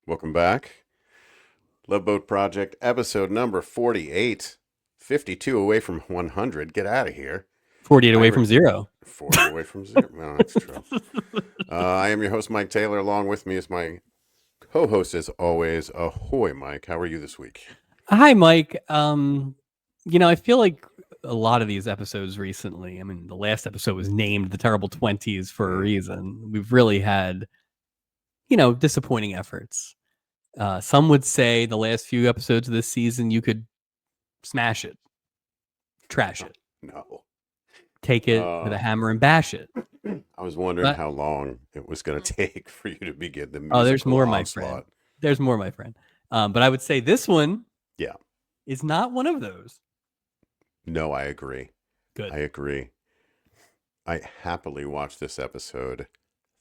Welcome back. Love Boat Project, episode number 48. 52 away from 100. Get out of here. 48 away from zero. 40 away from zero. No, that's true. I am your host, Mike Taylor. Along with me is my co-host, as always. Ahoy, Mike. How are you this week? Hi, Mike. I feel like a lot of these episodes recently, the last episode was named The Terrible 20s for a reason. We've really had, disappointing efforts. Some would say the last few episodes of this season, you could smash it, trash it. No. Take it with a hammer and bash it. I was wondering how long it was going to take for you to begin the musical there's more, my onslaught. friend. There's more, my friend. But I would say this one is not one of those. No, I agree. Good. I agree. I happily watched this episode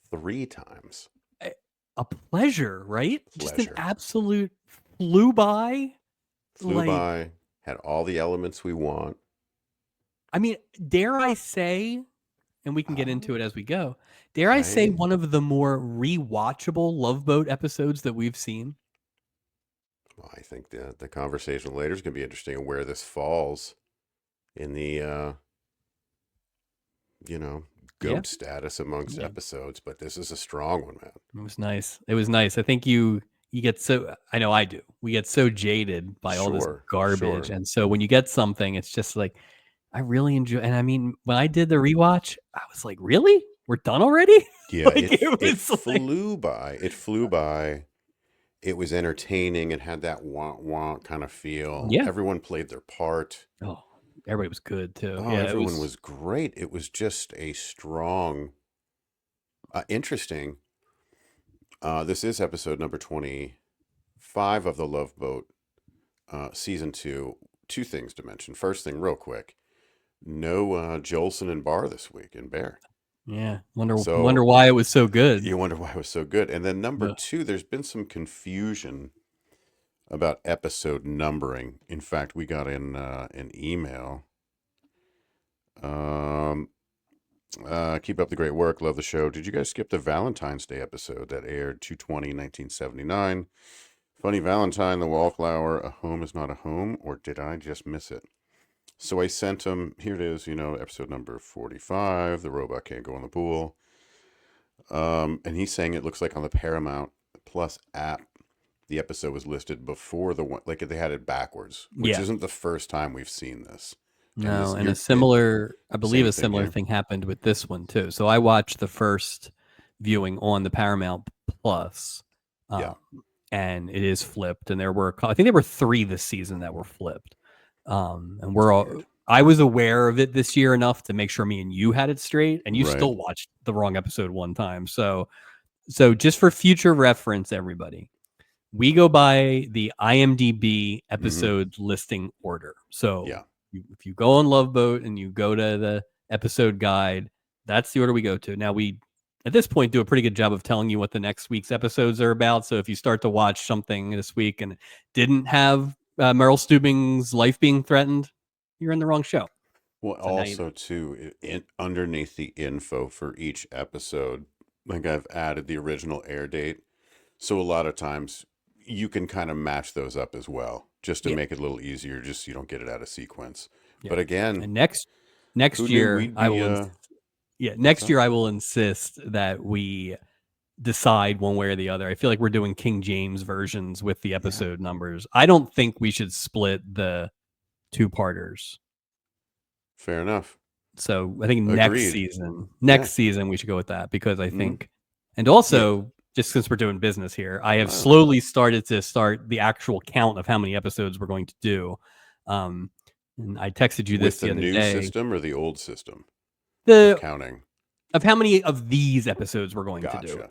3 times. A pleasure, right? Pleasure. Just an absolute flew by. By, had all the elements we want. Dare I say, and we can get into it as we go, dare I say one of the more rewatchable Love Boat episodes that we've seen? Well, I think the conversation later is going to be interesting, where this falls in the, goat status amongst episodes. But this is a strong one, man. It was nice. I think you get so, I know I do. We get so jaded by all this garbage. And so when you get something, it's just like, I really enjoy. And when I did the rewatch, I was like, really? We're done already? Yeah, it flew by. It flew by. It was entertaining and had that wah kind of feel. Yeah. Everyone played their part. Oh, everybody was good too. Oh, yeah, everyone was great. It was just a strong, interesting. This is episode number 25 of the Love Boat, season 2. 2 things to mention. First thing, real quick. No Jolson and Barr this week in Bear. Yeah. Wonder why it was so good. You wonder why it was so good. And then number 2, there's been some confusion about episode numbering. In fact, we got in an email. Keep up the great work. Love the show. Did you guys skip the Valentine's Day episode that aired 2/20/1979? Funny Valentine, the wallflower, a home is not a home, or did I just miss it? So I sent him, here it is, episode number 45, the robot can't go in the pool. And he's saying it looks like on the Paramount Plus app, the episode was listed before the one, like they had it backwards, which isn't the first time we've seen this. No, and I believe a similar thing happened with this one too. So I watched the first viewing on the Paramount Plus, and it is flipped. And I think there were 3 this season that were flipped. And I was aware of it this year enough to make sure me and you had it straight, and you still watched the wrong episode one time. So just for future reference, everybody, we go by the IMDb episode listing order. So if you go on Love Boat and you go to the episode guide, that's the order we go to. Now we, at this point, do a pretty good job of telling you what the next week's episodes are about. So if you start to watch something this week and didn't have Meryl Stubing's life being threatened, you're in the wrong show. Well, so also too, underneath the info for each episode, like I've added the original air date. So a lot of times you can kind of match those up as well, just to make it a little easier, just so you don't get it out of sequence. But again, and next year I will next year I will insist that we decide one way or the other. I feel like we're doing King James versions with the episode numbers. I don't think we should split the 2-parters. Fair enough. So I think next season we should go with that, because I think, and also just since we're doing business here, I have slowly started the actual count of how many episodes we're going to do. And I texted you this the other day. With the new system or the old system? The counting. Of how many of these episodes we're going to do,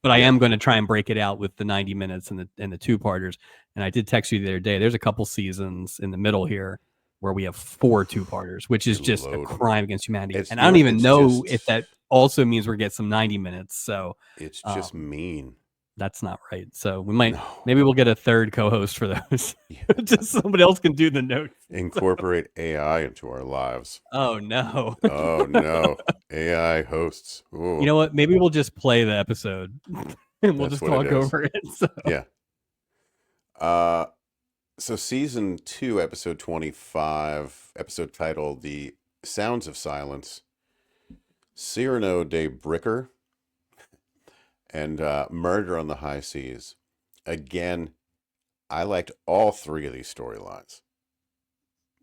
but I am going to try and break it out with the 90 minutes and the 2-parters. And I did text you the other day. There's a couple seasons in the middle here where we have 4 2-parters, which is just a crime against humanity. And I don't even know if that also means we're getting some 90 minutes. So it's just mean. That's not right. So maybe we'll get a third co-host for those. Just somebody else can do the notes. Incorporate AI into our lives. Oh no. Oh no. AI hosts. Ooh, You know what? Maybe we'll just play the episode and we'll that's just what it talk is. over it. So. Yeah. So season 2, episode 25, episode titled "The Sounds of Silence." Cyrano de Bricker and Murder on the High Seas. Again, I liked all three of these storylines.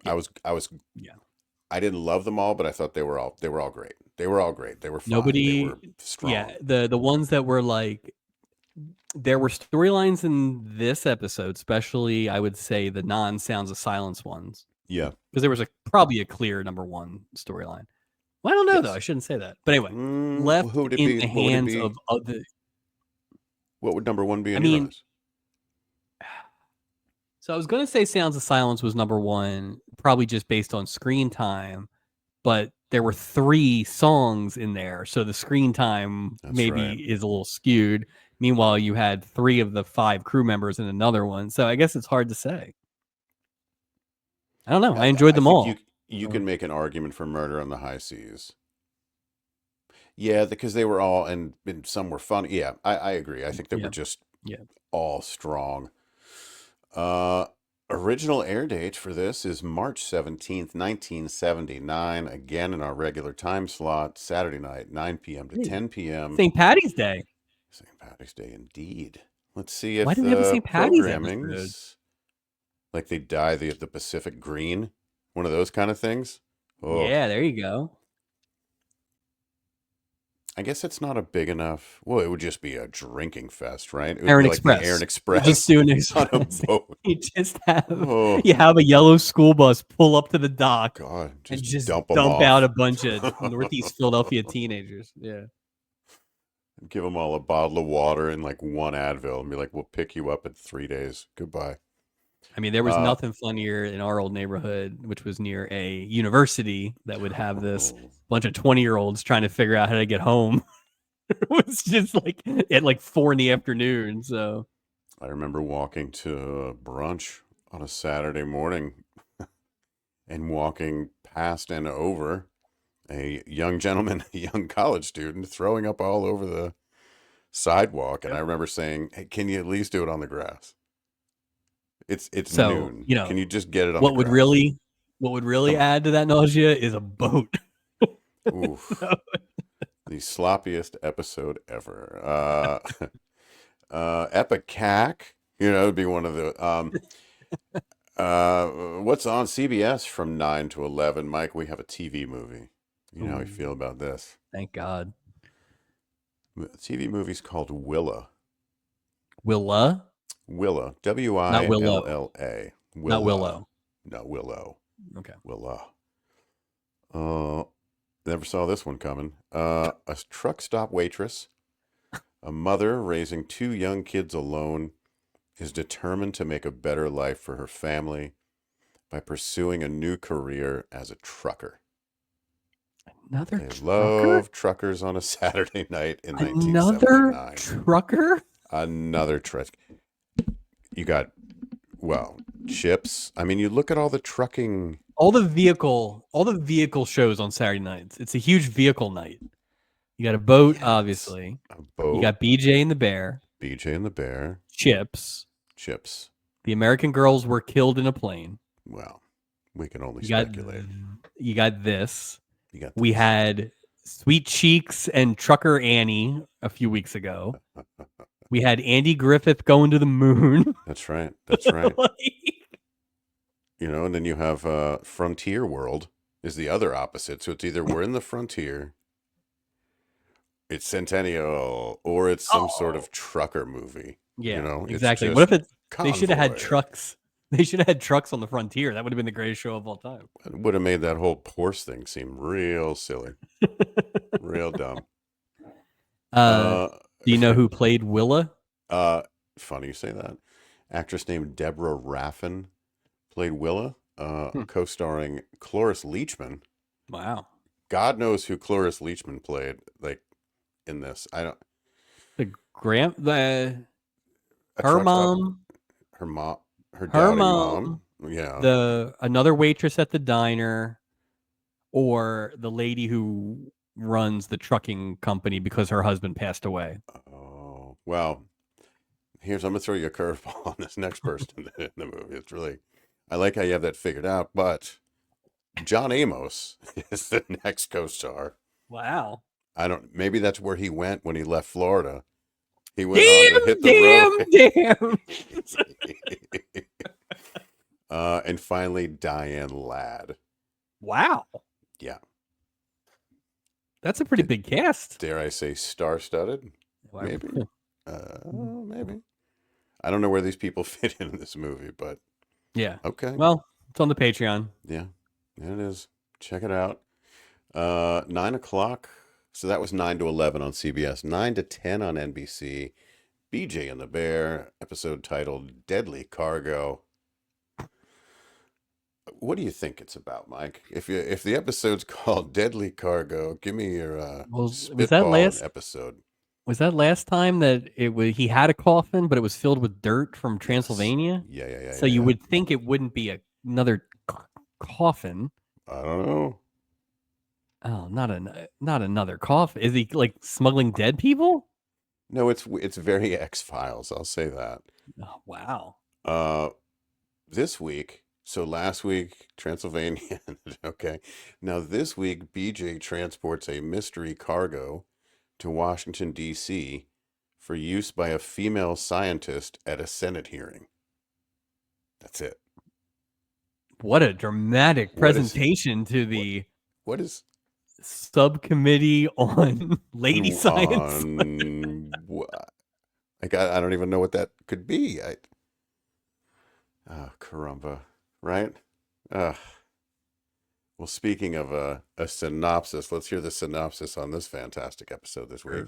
Yeah. I didn't love them all, but I thought they were all great. They were all great. They were fun. They were strong. Yeah, the ones that were like, there were storylines in this episode, especially I would say the non-Sounds of Silence ones. Yeah, because there was probably a clear number one storyline. Well, I don't know though. I shouldn't say that. But anyway, left who would it in be? the What would it hands be? of other. What would number one be in your eyes? So I was going to say Sounds of Silence was number one, probably just based on screen time, but there were 3 songs in there, so the screen time is a little skewed. Meanwhile, you had 3 of the 5 crew members in another one, so I guess it's hard to say. I don't know. I enjoyed them all. You can make an argument for Murder on the High Seas. Yeah, because they were all, and some were fun. Yeah, I agree. I think they were just all strong. Original air date for this is March 17th, 1979. Again, in our regular time slot, Saturday night, 9 p.m. to 10 p.m. St. Patty's Day. St. Patty's Day, indeed. Let's see if Why do they have a St. Patty's programming's like they dye the Pacific green, one of those kind of things. Oh. Yeah, there you go. I guess it's not a big enough. Well, it would just be a drinking fest, right? It would Aaron be Express. Like the Aaron Express. Just do an express. On a boat. You just have you have a yellow school bus pull up to the dock and just dump out a bunch of Northeast Philadelphia teenagers. Yeah. Give them all a bottle of water and like one Advil and be like, we'll pick you up in 3 days. Goodbye. I mean, there was nothing funnier in our old neighborhood, which was near a university that would have this bunch of 20-year-olds trying to figure out how to get home. It was just like at like 4 p.m. So I remember walking to brunch on a Saturday morning and walking past and over a young gentleman, a young college student, throwing up all over the sidewalk. And I remember saying, hey, can you at least do it on the grass? It's so, noon. Can you just get it on what the would grass? What would really add to that nausea is a boat. Oof. The sloppiest episode ever. Epicac, it'd be one of the what's on CBS from 9 to 11. Mike, we have a TV movie. You know how you feel about this. Thank God. The TV movie's called Willa. Willa? Willa. W-I-L-L-A. Not Willow. No, Willow. Okay. Willa. Never saw this one coming. A truck stop waitress, a mother raising 2 young kids alone, is determined to make a better life for her family by pursuing a new career as a trucker. Another trucker? Love truckers on a Saturday night in 1979. Another trucker? Another truck. You got, Chips. I mean, you look at all the trucking... All the vehicle shows on Saturday nights. It's a huge vehicle night. You got a boat, obviously. A boat. You got BJ and the Bear. Chips. The American Girls were killed in a plane. Well, we can only speculate. You got this. We had Sweet Cheeks and Trucker Annie a few weeks ago. We had Andy Griffith going to the moon. That's right. And then you have Frontier World is the other opposite. So it's either we're in the frontier, it's Centennial, or it's some sort of trucker movie. Yeah, exactly. What if they should have had trucks? They should have had trucks on the frontier. That would have been the greatest show of all time. It would have made that whole Porsche thing seem real silly. Real dumb. Do you know who played Willa? Funny you say that. Actress named Deborah Raffin played Willa, co-starring Cloris Leachman. Wow. God knows who Cloris Leachman played, in this. I don't. Her mom. Her doubting mom. Yeah. Another waitress at the diner, or the lady who runs the trucking company because her husband passed away. Oh, well, I'm going to throw you a curveball on this next person in the movie. It's really, I like how you have that figured out, but John Amos is the next co-star. Wow. Maybe that's where he went when he left Florida. He went on to hit the road. And finally, Diane Ladd. Wow. Yeah. That's a pretty big cast. Dare I say star-studded? Maybe. Maybe. I don't know where these people fit in this movie, but yeah. Okay. Well, it's on the Patreon. Yeah, it is. Check it out. 9 o'clock. So that was 9 to 11 on CBS. 9 to 10 on NBC. BJ and the Bear, episode titled Deadly Cargo. What do you think it's about, Mike? If the episode's called Deadly Cargo, give me your spitball episode. Was that last time that he had a coffin, but it was filled with dirt from Transylvania? Yes. Yeah. So you would think it wouldn't be another coffin. I don't know. Oh, not another coffin. Is he like smuggling dead people? No, it's very X-Files. I'll say that. Oh, wow. This week. So last week, Transylvania. Okay. Now this week, BJ transports a mystery cargo to Washington, D.C. for use by a female scientist at a Senate hearing. That's it. What a dramatic presentation to the what is subcommittee on lady science. Like I don't even know what that could be. Oh, caramba. Right? Well, speaking of a synopsis, let's hear the synopsis on this fantastic episode this week.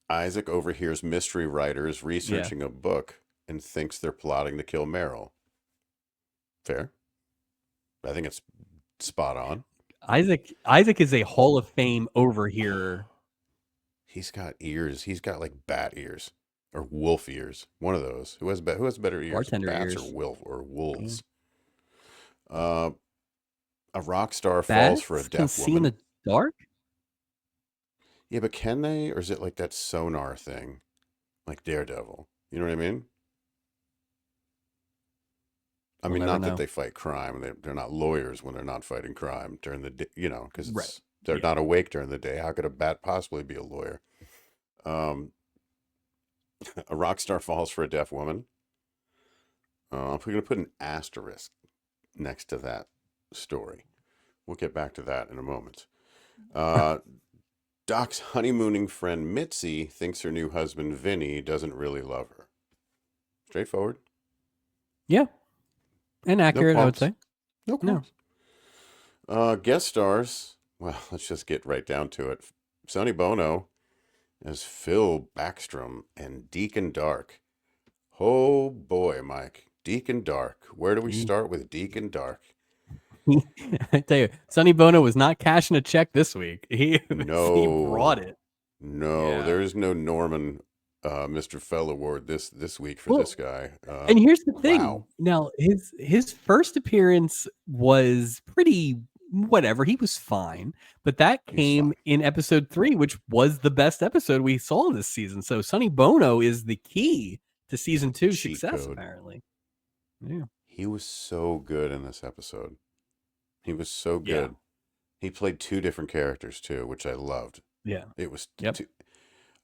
Isaac overhears mystery writers researching a book and thinks they're plotting to kill Meryl. Fair. I think it's spot on. Isaac is a Hall of Fame overhearer. He's got ears. He's got like bat ears. Or wolf ears, one of those. Who has better ears? Bartender bats ears. or wolves? A rock star falls for a deaf woman. See in the dark? Yeah, but can they? Or is it like that sonar thing? Like Daredevil. You know what I mean? I mean, not that they fight crime. They're not lawyers when they're not fighting crime during the day, because they're not awake during the day. How could a bat possibly be a lawyer? A rock star falls for a deaf woman. We're going to put an asterisk next to that story. We'll get back to that in a moment. Doc's honeymooning friend Mitzi thinks her new husband Vinny doesn't really love her. Straightforward. Yeah. And accurate, I would say. No. Guest stars. Well, let's just get right down to it. Sonny Bono as Phil Backstrom and Deacon Dark. Oh boy, Mike. Deacon Dark. Where do we start with Deacon Dark? I tell you, Sonny Bono was not cashing a check this week. He brought it. No, there is no Norman Mr. Fell Award this week for this guy. And here's the thing. Wow. Now, his first appearance was pretty whatever. He was fine, but that came in episode 3, which was the best episode we saw this season. So Sonny Bono is the key to season 2 success, apparently. Yeah. He was so good in this episode. He was so good. Yeah. He played 2 different characters too, which I loved. Yeah. It was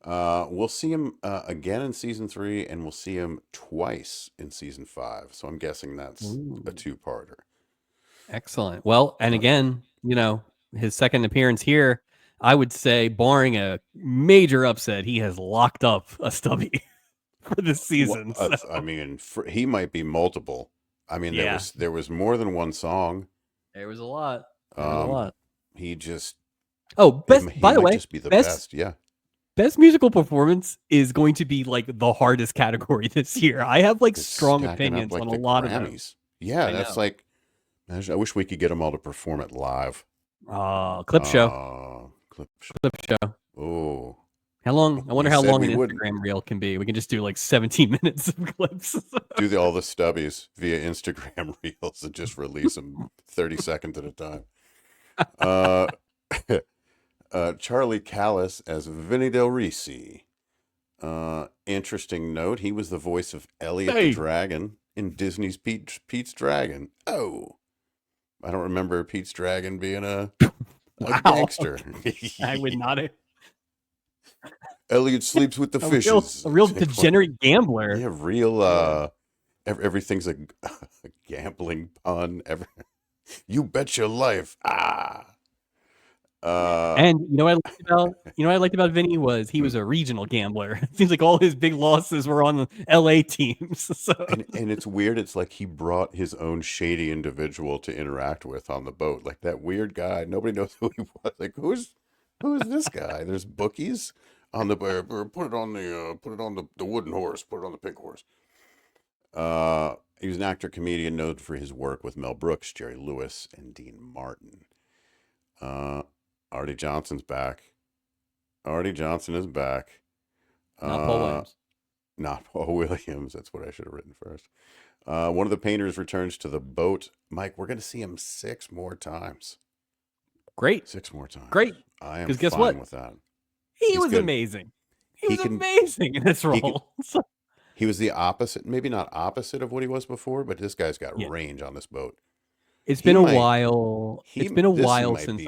we'll see him again in season 3, and we'll see him twice in season 5. So I'm guessing that's a 2-parter. Excellent. Well, and again, his second appearance here, I would say, barring a major upset, he has locked up a stubby for this season. Well, I mean, he might be multiple. I mean, there was more than one song. There was a lot. He just. Oh, by the way, just be the best. Yeah. Best musical performance is going to be like the hardest category this year. I have strong opinions on a lot of them. Yeah, that's like. I wish we could get them all to perform it live. Clip show. Clip show. Oh. How long? I wonder how long an Instagram reel can be. We can just do 17 minutes of clips. Do all the stubbies via Instagram reels and just release them 30 seconds at a time. Charlie Callis as Vinny Del Risi. Interesting note, he was the voice of Elliot the Dragon in Disney's Pete's Dragon. Oh, I don't remember Pete's Dragon being a gangster. I would not have. Elliot sleeps with the fishes. A real degenerate gambler. Yeah, real. Everything's a gambling pun. You bet your life. And you know what I liked about Vinny was he was a regional gambler. It seems like all his big losses were on the LA teams. So. And it's weird. It's like he brought his own shady individual to interact with on the boat. Like that weird guy. Nobody knows who he was. Like who is this guy? There's bookies on the put it on the wooden horse. Put it on the pink horse. He was an actor comedian known for his work with Mel Brooks, Jerry Lewis, and Dean Martin. Artie Johnson's back. Artie Johnson is back. Not Paul Williams. Not Paul Williams. That's what I should have written first. One of the painters returns to the boat. Mike, we're going to see him 6 more times. Great. 6 more times. Great. I am Because guess fine what? with that. He was amazing. He was amazing in this role. He was the opposite, maybe not opposite of what he was before, but this guy's got range on this boat. It's been a while. It's been a while since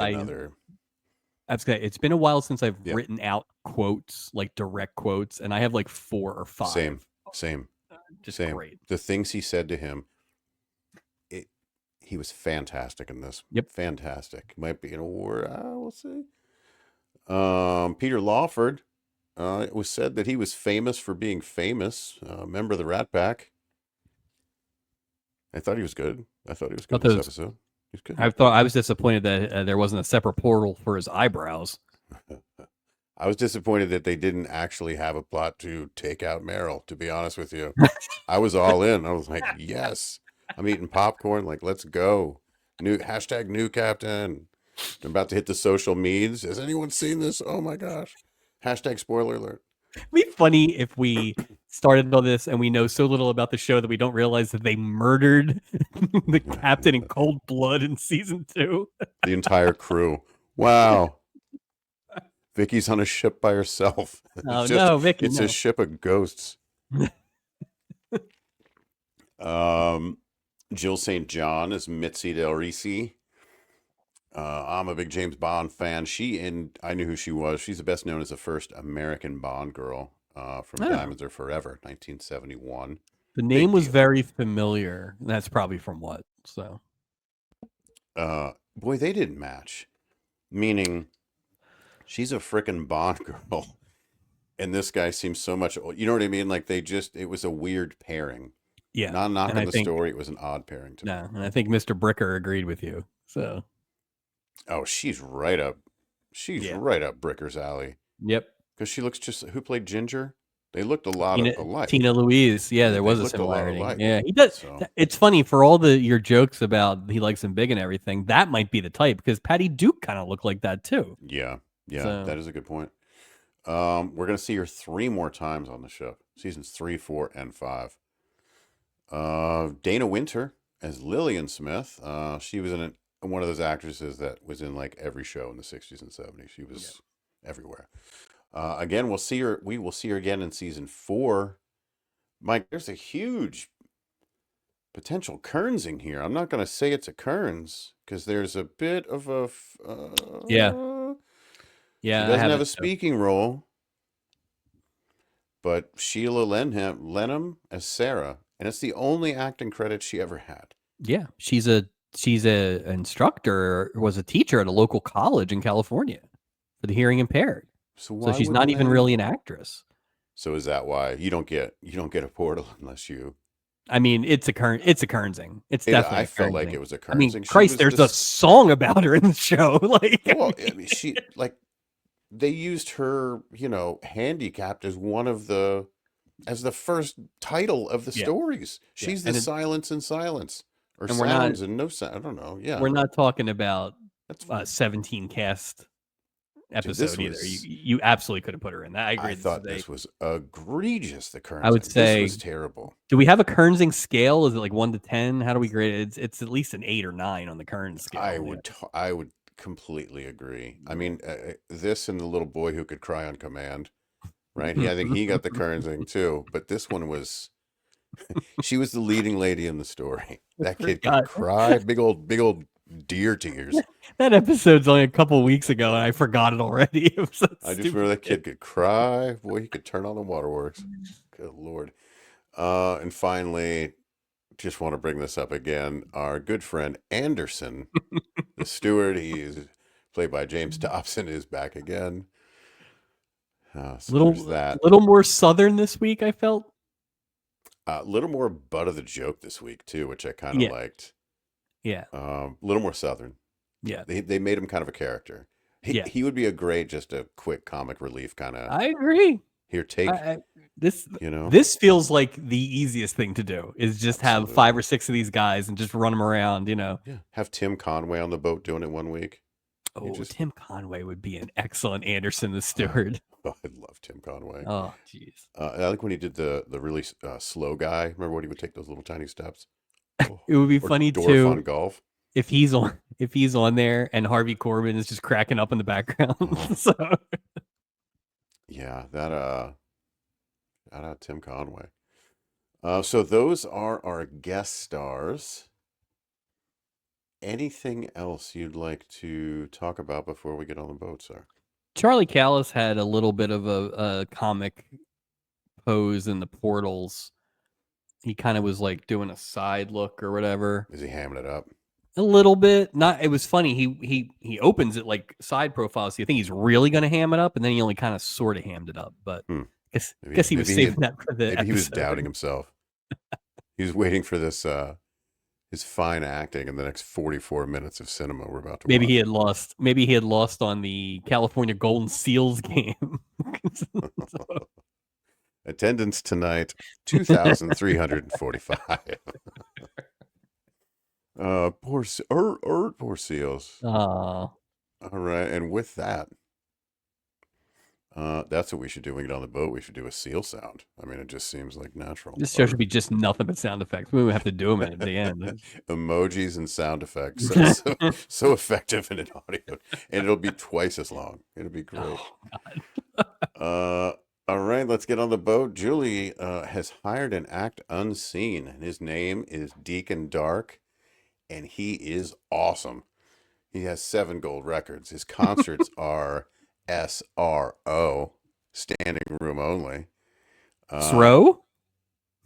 it's been a while since I've written out quotes, like direct quotes, and I have like 4 or 5. Same. Just same. Great. The things he said to him, he was fantastic in this. Yep. Fantastic. Might be an award. We'll see. Peter Lawford. It was said that he was famous for being famous. Member of the Rat Pack. I thought he was good. I thought he was good in this episode. He was good. I was disappointed that there wasn't a separate portal for his eyebrows. I was disappointed that they didn't actually have a plot to take out Meryl, to be honest with you. I was all in. I was like, yes. I'm eating popcorn. Like, let's go. New captain. I'm about to hit the social medias. Has anyone seen this? Oh my gosh. Spoiler alert. It'd be funny if we started all this and we know so little about the show that we don't realize that they murdered the captain in cold blood in season 2. The entire crew. Wow. Vicky's on a ship by herself. Oh, no, Vicky. It's a ship of ghosts. Jill St. John is Mitzi Del Risi. I'm a big James Bond fan. I knew who she was. She's the best known as the first American Bond girl from Diamonds Are Forever, 1971. The name was very familiar. That's probably from what? So, boy, they didn't match. Meaning, she's a frickin' Bond girl, and this guy seems so much. You know what I mean? Like it was a weird pairing. Yeah, not knocking the story. It was an odd pairing to me. And I think Mr. Bricker agreed with you. So. Oh, she's right up. Right up Bricker's alley. Yep. Because she looks just. Who played Ginger? They looked a lot alike. Tina Louise. Yeah, there was a similarity. Yeah, he does. So. It's funny for all your jokes about he likes him big and everything. That might be the type because Patty Duke kind of looked like that too. Yeah, that is a good point. We're gonna see her 3 more times on the show. Seasons 3, 4, and 5. Dana Winter as Lillian Smith. She was in one of those actresses that was in like every show in the 60s and 70s. She was everywhere. Again, we will see her again in season 4. Mike, there's a huge potential Kernsing here. I'm not going to say it's a Kearns because there's a bit of a she doesn't have a speaking role, but Sheila Lenham as Sarah, and it's the only acting credit she ever had. Yeah, she's a instructor, was a teacher at a local college in California for the hearing impaired. So she's not even really an actress. So is that why you don't get a portal unless you? I mean, it's a Kernsing. It's definitely. I felt like it was a Kernsing. I mean, Christ, there's a song about her in the show. Well, I mean, they used her, handicapped as as the first title of the stories. She's the silence in silence. Or and sounds and no sound. I don't know. Yeah, we're not talking about 17 cast episode either. You absolutely could have put her in that. I agree. I thought this was egregious. The Kernsing. I would say this was terrible. Do we have a Kernsing scale? Is it like 1 to 10? How do we grade it? It's at least an 8 or 9 on the Kearns scale. I would completely agree. I mean, this and the little boy who could cry on command, right? I think he got the current thing too. But this one was, she was the leading lady in the story. That kid could Forgot. cry, big old deer tears. That episode's only a couple weeks ago, and I forgot it already. It was so I just remember that kid could cry. Boy, he could turn on the waterworks. Good Lord. And finally, just want to bring this up again. Our good friend Anderson, the steward, he's played by James Dobson, is back again. So there's that. Little more Southern this week, I felt. A little more butt of the joke this week too, which I kind of liked. Yeah. A little more Southern. Yeah. They made him kind of a character. He would be a great, just a quick comic relief kind of. I agree. Here, take this. You know, this feels like the easiest thing to do is just have 5 or 6 of these guys and just run them around. You know. Yeah. Have Tim Conway on the boat doing it one week. Oh, Tim Conway would be an excellent Anderson the Steward. Oh, I love Tim Conway. Oh, jeez. I like when he did the really slow guy. Remember when he would take those little tiny steps? Oh, it would be funny too. On golf. If he's on there and Harvey Corbin is just cracking up in the background. So. Yeah, that shout out Tim Conway. So those are our guest stars. Anything else you'd like to talk about before we get on the boat, sir? Charlie Callis had a little bit of a comic pose in the portals. He kind of was like doing a side look or whatever. Is he hamming it up? A little bit. Not. It was funny. He opens it like side profile, so you think he's really going to ham it up, and then he only kind of sort of hammed it up. But guess he was saving that for the episode. He was doubting himself. He was waiting for this his fine acting in the next 44 minutes of cinema we're about to watch. Maybe he had lost on the California Golden Seals game. Attendance tonight 2,345. Poor seals. All right, and with that, that's what we should do when we get on the boat. We should do a seal sound. I mean, it just seems like natural. This show should be just nothing but sound effects. We would have to do them at the end. Emojis and sound effects. So effective in an audio. And it'll be twice as long. It'll be great. Oh, all right, let's get on the boat. Julie has hired an act unseen, and his name is Deacon Dark, and he is awesome. He has 7 gold records. His concerts are SRO, standing room only. SRO?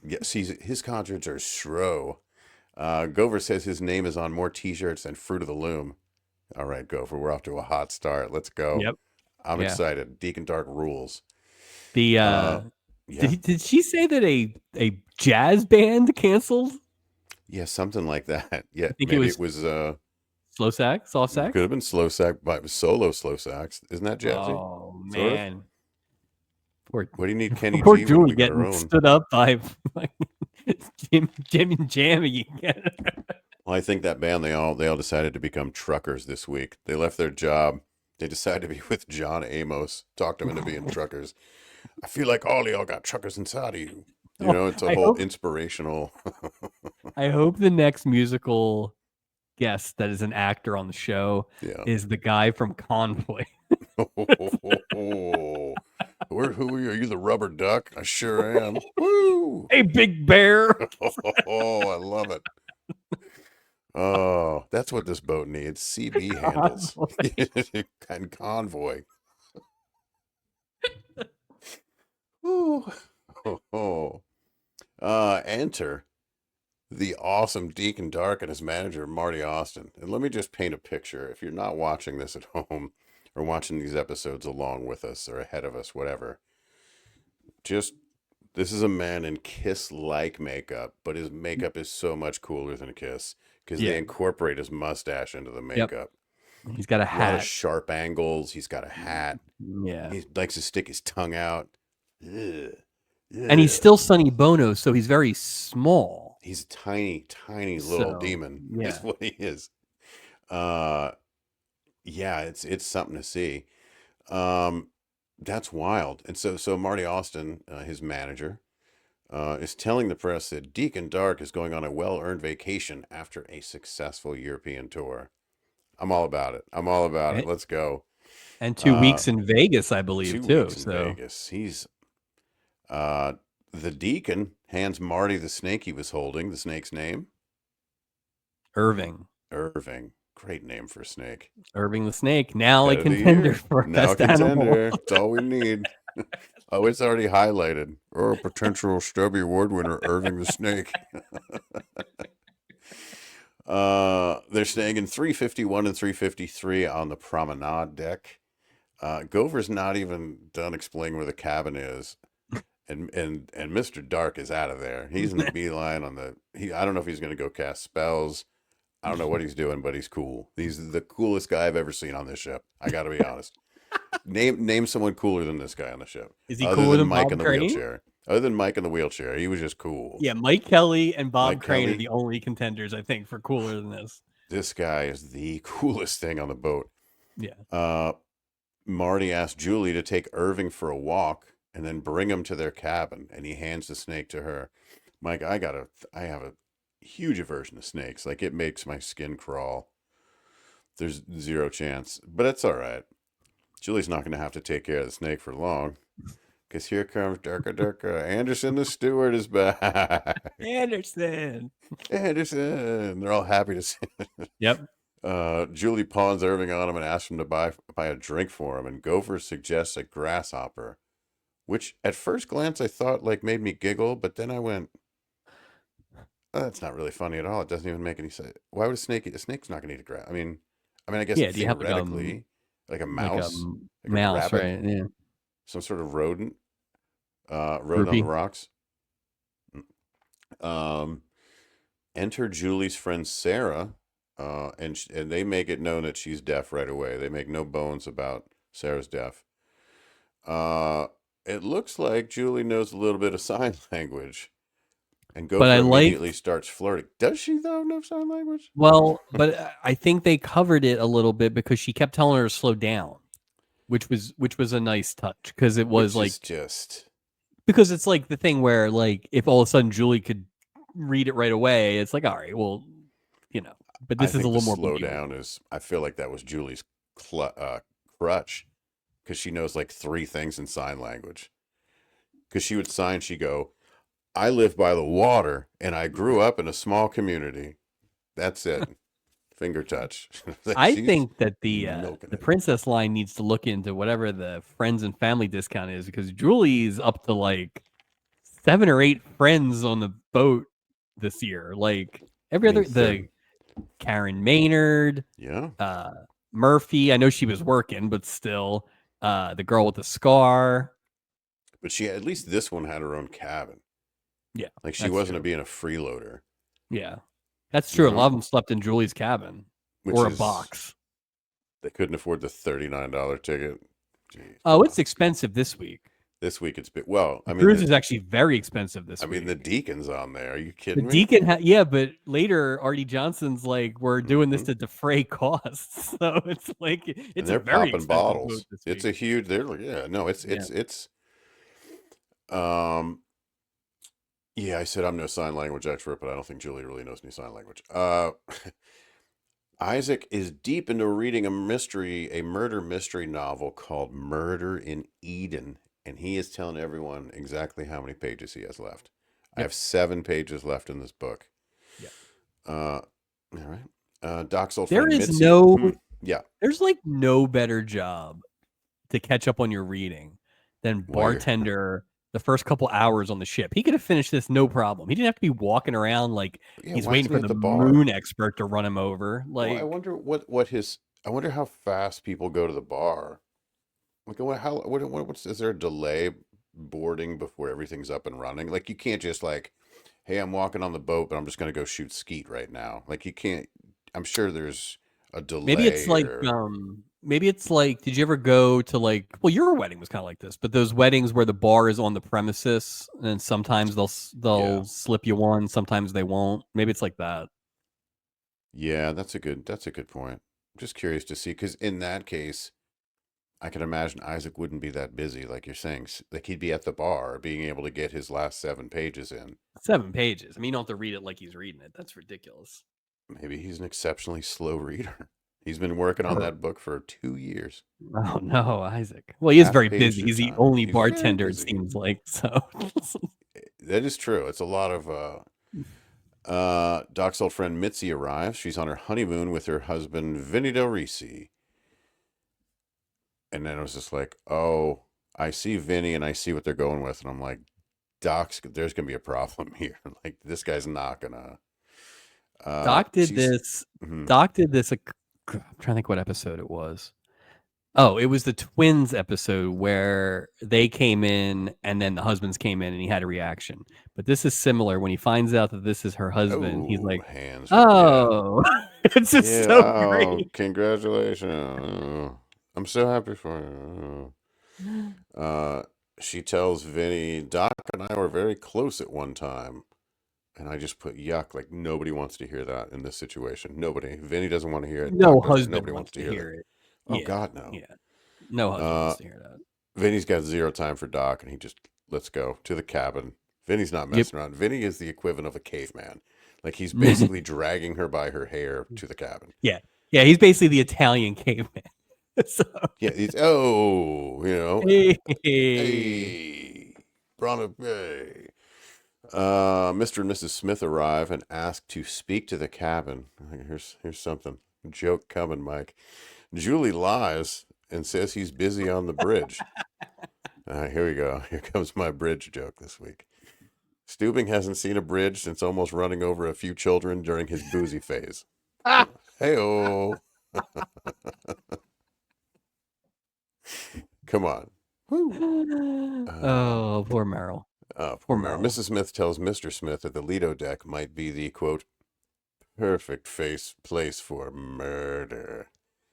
Yes, his concerts are SRO. Gopher says his name is on more t-shirts than Fruit of the Loom. All right, Gopher, we're off to a hot start. Let's go. Yep. I'm excited. Deacon Dark rules. Did she say that a jazz band canceled? Yeah, something like that. Yeah, I think maybe it was slow sax, soft sax. Could have been slow sax, but it was solo slow sax. Isn't that jazzy? Oh man. What do you need, Kenny Poor G? Julie getting stood up by Jim and Jammy again. Well, I think that band they all decided to become truckers this week. They left their job. They decided to be with John Amos. Talked them into being truckers. I feel like all of y'all got truckers inside of you. You know, it's a whole inspirational. I hope the next musical guest that is an actor on the show is the guy from Convoy. Who are you? Are you the rubber duck? I sure am. Woo! Hey, Big Bear. Oh, I love it. Oh, that's what this boat needs. CB handles and Convoy. Enter the awesome Deacon Dark and his manager, Marty Austin. And let me just paint a picture. If you're not watching this at home or watching these episodes along with us or ahead of us, whatever, this is a man in Kiss-like makeup, but his makeup is so much cooler than Kiss because they incorporate his mustache into the makeup. Yep. He's got a hat. A lot of sharp angles. He's got a hat. Yeah. He likes to stick his tongue out. Ugh. And he's still Sonny Bono, so he's very small. He's a tiny, tiny little demon. Yeah. Is what he is. It's something to see. That's wild. And so Marty Austin, his manager, is telling the press that Deacon Dark is going on a well-earned vacation after a successful European tour. I'm all about it. I'm all about it. Right? Let's go. And 2 Uh, weeks in Vegas, I believe, 2 weeks too. in So Vegas. He's the deacon hands Marty the snake he was holding. The snake's name? Irving. Irving. Great name for a snake. Irving the Snake, now a Pet of the contender year. for Now a best animal. contender. It's all we need. Oh, it's already highlighted. Or potential Stubby Award winner, Irving the Snake. They're staying in 351 and 353 on the promenade deck. Gopher's not even done explaining where the cabin is. And Mr. Dark is out of there. He's in the beeline on the I don't know if he's gonna go cast spells. I don't know what he's doing, but he's cool. He's the coolest guy I've ever seen on this ship. I gotta be honest. Name someone cooler than this guy on the ship. Is he Other cooler than than Mike Bob in the Crane? wheelchair. Other than Mike in the wheelchair. He was just cool. Yeah, Mike Kelly and Bob Mike Crane are Kelly. the only contenders, I think, for cooler than this. This guy is the coolest thing on the boat. Yeah. Marty asked Julie to take Irving for a walk and then bring him to their cabin, and he hands the snake to her. Mike, I have a huge aversion to snakes. Like, it makes my skin crawl. There's zero chance, but it's all right. Julie's not going to have to take care of the snake for long, because here comes Durka. Anderson the steward is back. Anderson. Anderson. They're all happy to see. Yep. Julie pawns Irving on him and asks him to buy a drink for him, and Gopher suggests a grasshopper, which at first glance I thought like made me giggle, but then I went, oh, that's not really funny at all. It doesn't even make any sense. Why would a snake eat? A snake's not going to eat a grass. I guess Yeah. Do you have theoretically, like a like a mouse, like a mouse, rabbit, right? Yeah. some sort of rodent, rodent on the Groupie. rocks. Enter Julie's friend Sarah, and they make it known that she's deaf right away. They make no bones about Sarah's deaf. It looks like Julie knows a little bit of sign language, and But I Gopher immediately liked, starts flirting. Does she though know sign language? well, but I think they covered it a little bit because she kept telling her to slow down, which was a nice touch, because it was Which like, is just because it's like the thing where, like, if all of a sudden Julie could read it right away, it's like, all right, well, but I this is a think the little more slowdown believable. is. I feel like that was Julie's crutch, because she knows like three things in sign language. Because she would sign, she go, I live by the water and I grew up in a small community. That's it. Finger touch. I She's think that milking the it. princess line needs to look into whatever the friends and family discount is, because Julie's up to like 7 or 8 friends on the boat this year. Like every other, the Karen Maynard, Yeah. Murphy. I know she was working, but still, the girl with the scar. But she, at least this one had her own cabin. Yeah, Like, she wasn't being a freeloader. Yeah, that's true. A lot of them slept in Julie's cabin or a box. They couldn't afford the $39 ticket. Jeez. Oh, it's expensive this week. This week it's been, well, I mean, cruise is actually very expensive this week. I mean, the Deacon's on there. Are you kidding the me? Deacon, yeah, but later Artie Johnson's like, we're doing this to defray costs, so it's like it's they're a very popping bottles. This it's week. A huge. They're yeah. I said I'm no sign language expert, but I don't think Julie really knows any sign language. Isaac is deep into reading a murder mystery novel called Murder in Eden, and he is telling everyone exactly how many pages he has left. Yep. I have 7 pages left in this book. Yeah. All right. Doc's old there friend is Mitzi. no Yeah. There's like no better job to catch up on your reading than bartender the first couple hours on the ship. He could have finished this no problem. He didn't have to be walking around like he's waiting for the moon expert to run him over. Like, well, I wonder I wonder how fast people go to the bar. Like, is there a delay boarding before everything's up and running? Like, you can't just like, hey, I'm walking on the boat, but I'm just going to go shoot skeet right now. Like, you can't. I'm sure there's a delay. Maybe it's like, did you ever go to like, well, your wedding was kind of like this, but those weddings where the bar is on the premises, and sometimes they'll slip you one, sometimes they won't. Maybe it's like that. Yeah, that's a good point. I'm just curious to see, because in that case, I can imagine Isaac wouldn't be that busy, like you're saying. Like, he'd be at the bar, being able to get his last 7 pages in. 7 pages. I mean, you don't have to read it like he's reading it. That's ridiculous. Maybe he's an exceptionally slow reader. He's been working on that book for 2 years. Oh no, Isaac. Well, he is Half very page busy. at a He's the time. only He's very bartender, it busy. seems like. So That is true. It's a lot of Doc's old friend Mitzi arrives. She's on her honeymoon with her husband Vinny Del Risi. And then it was just like, oh, I see Vinny and I see what they're going with, and I'm like, there's gonna be a problem here. Like this guy's not gonna. Doc did She's. this. Mhm. Doc did this. I'm trying to think what episode it was. Oh, it was the twins episode where they came in and then the husbands came in and he had a reaction. But this is similar. When he finds out that this is her husband, he's Oh, like, hands. Yeah. "Oh, it's just Yeah. so Oh, great." congratulations. I'm so happy for you. She tells Vinny, Doc and I were very close at one time. And I just put yuck, like nobody wants to hear that in this situation. Nobody. Vinny doesn't want to hear it. No Doc doesn't. husband Nobody wants wants to to hear that. hear it. Oh Yeah, God, no. yeah. No husband Uh, wants to hear that. Vinny's got zero time for Doc, and he just let's go to the cabin. Vinny's not Yep. messing around. Vinny is the equivalent of a caveman. Like he's basically dragging her by her hair to the cabin. Yeah, yeah. He's basically the Italian caveman. So, Yeah, he's hey. hey, Bronner Bay. Mr. and Mrs. Smith arrive and ask to speak to the cabin. Here's something. Joke coming, Mike. Julie lies and says he's busy on the bridge. Here we go. Here comes my bridge joke this week. Steubing hasn't seen a bridge since almost running over a few children during his boozy phase. Hey-oh. Come on. Woo. Oh, poor Meryl. Poor Mary. Mrs. Smith tells Mr. Smith that the Lido deck might be the, quote, perfect place for murder.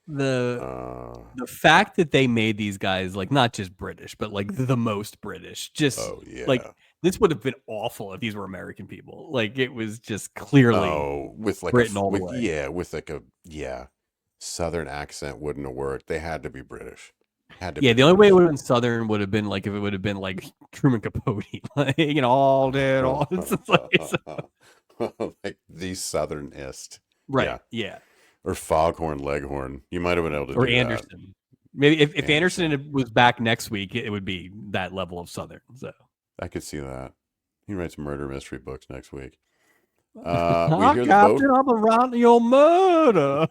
The fact that they made these guys like not just British, but like the most British, just like this would have been awful if these were American people. Like it was just clearly with like written all the way. with like a Southern accent wouldn't have worked. They had to be British. The only way it would have been Southern would have been like if it would have been like Truman Capote, like all dead, all like the Southernist, right? Yeah. Or Foghorn Leghorn. You might have been able to or do Anderson. That. Maybe if Anderson was back next week, it would be that level of Southern. So I could see that. He writes murder mystery books next week. We hear the boat. I'm around your murder.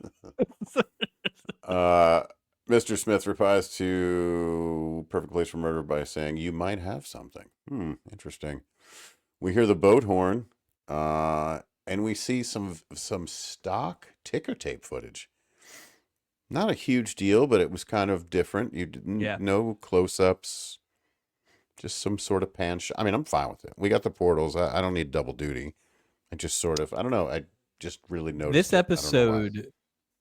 Mr. Smith replies to Perfect Place for Murder by saying, "You might have something." Interesting. We hear the boat horn, and we see some stock ticker tape footage. Not a huge deal, but it was kind of different. You didn't no close-ups, just some sort of pan shot. I mean, I'm fine with it. We got the portals. I don't need double duty. I just sort of, I don't know. I just really noticed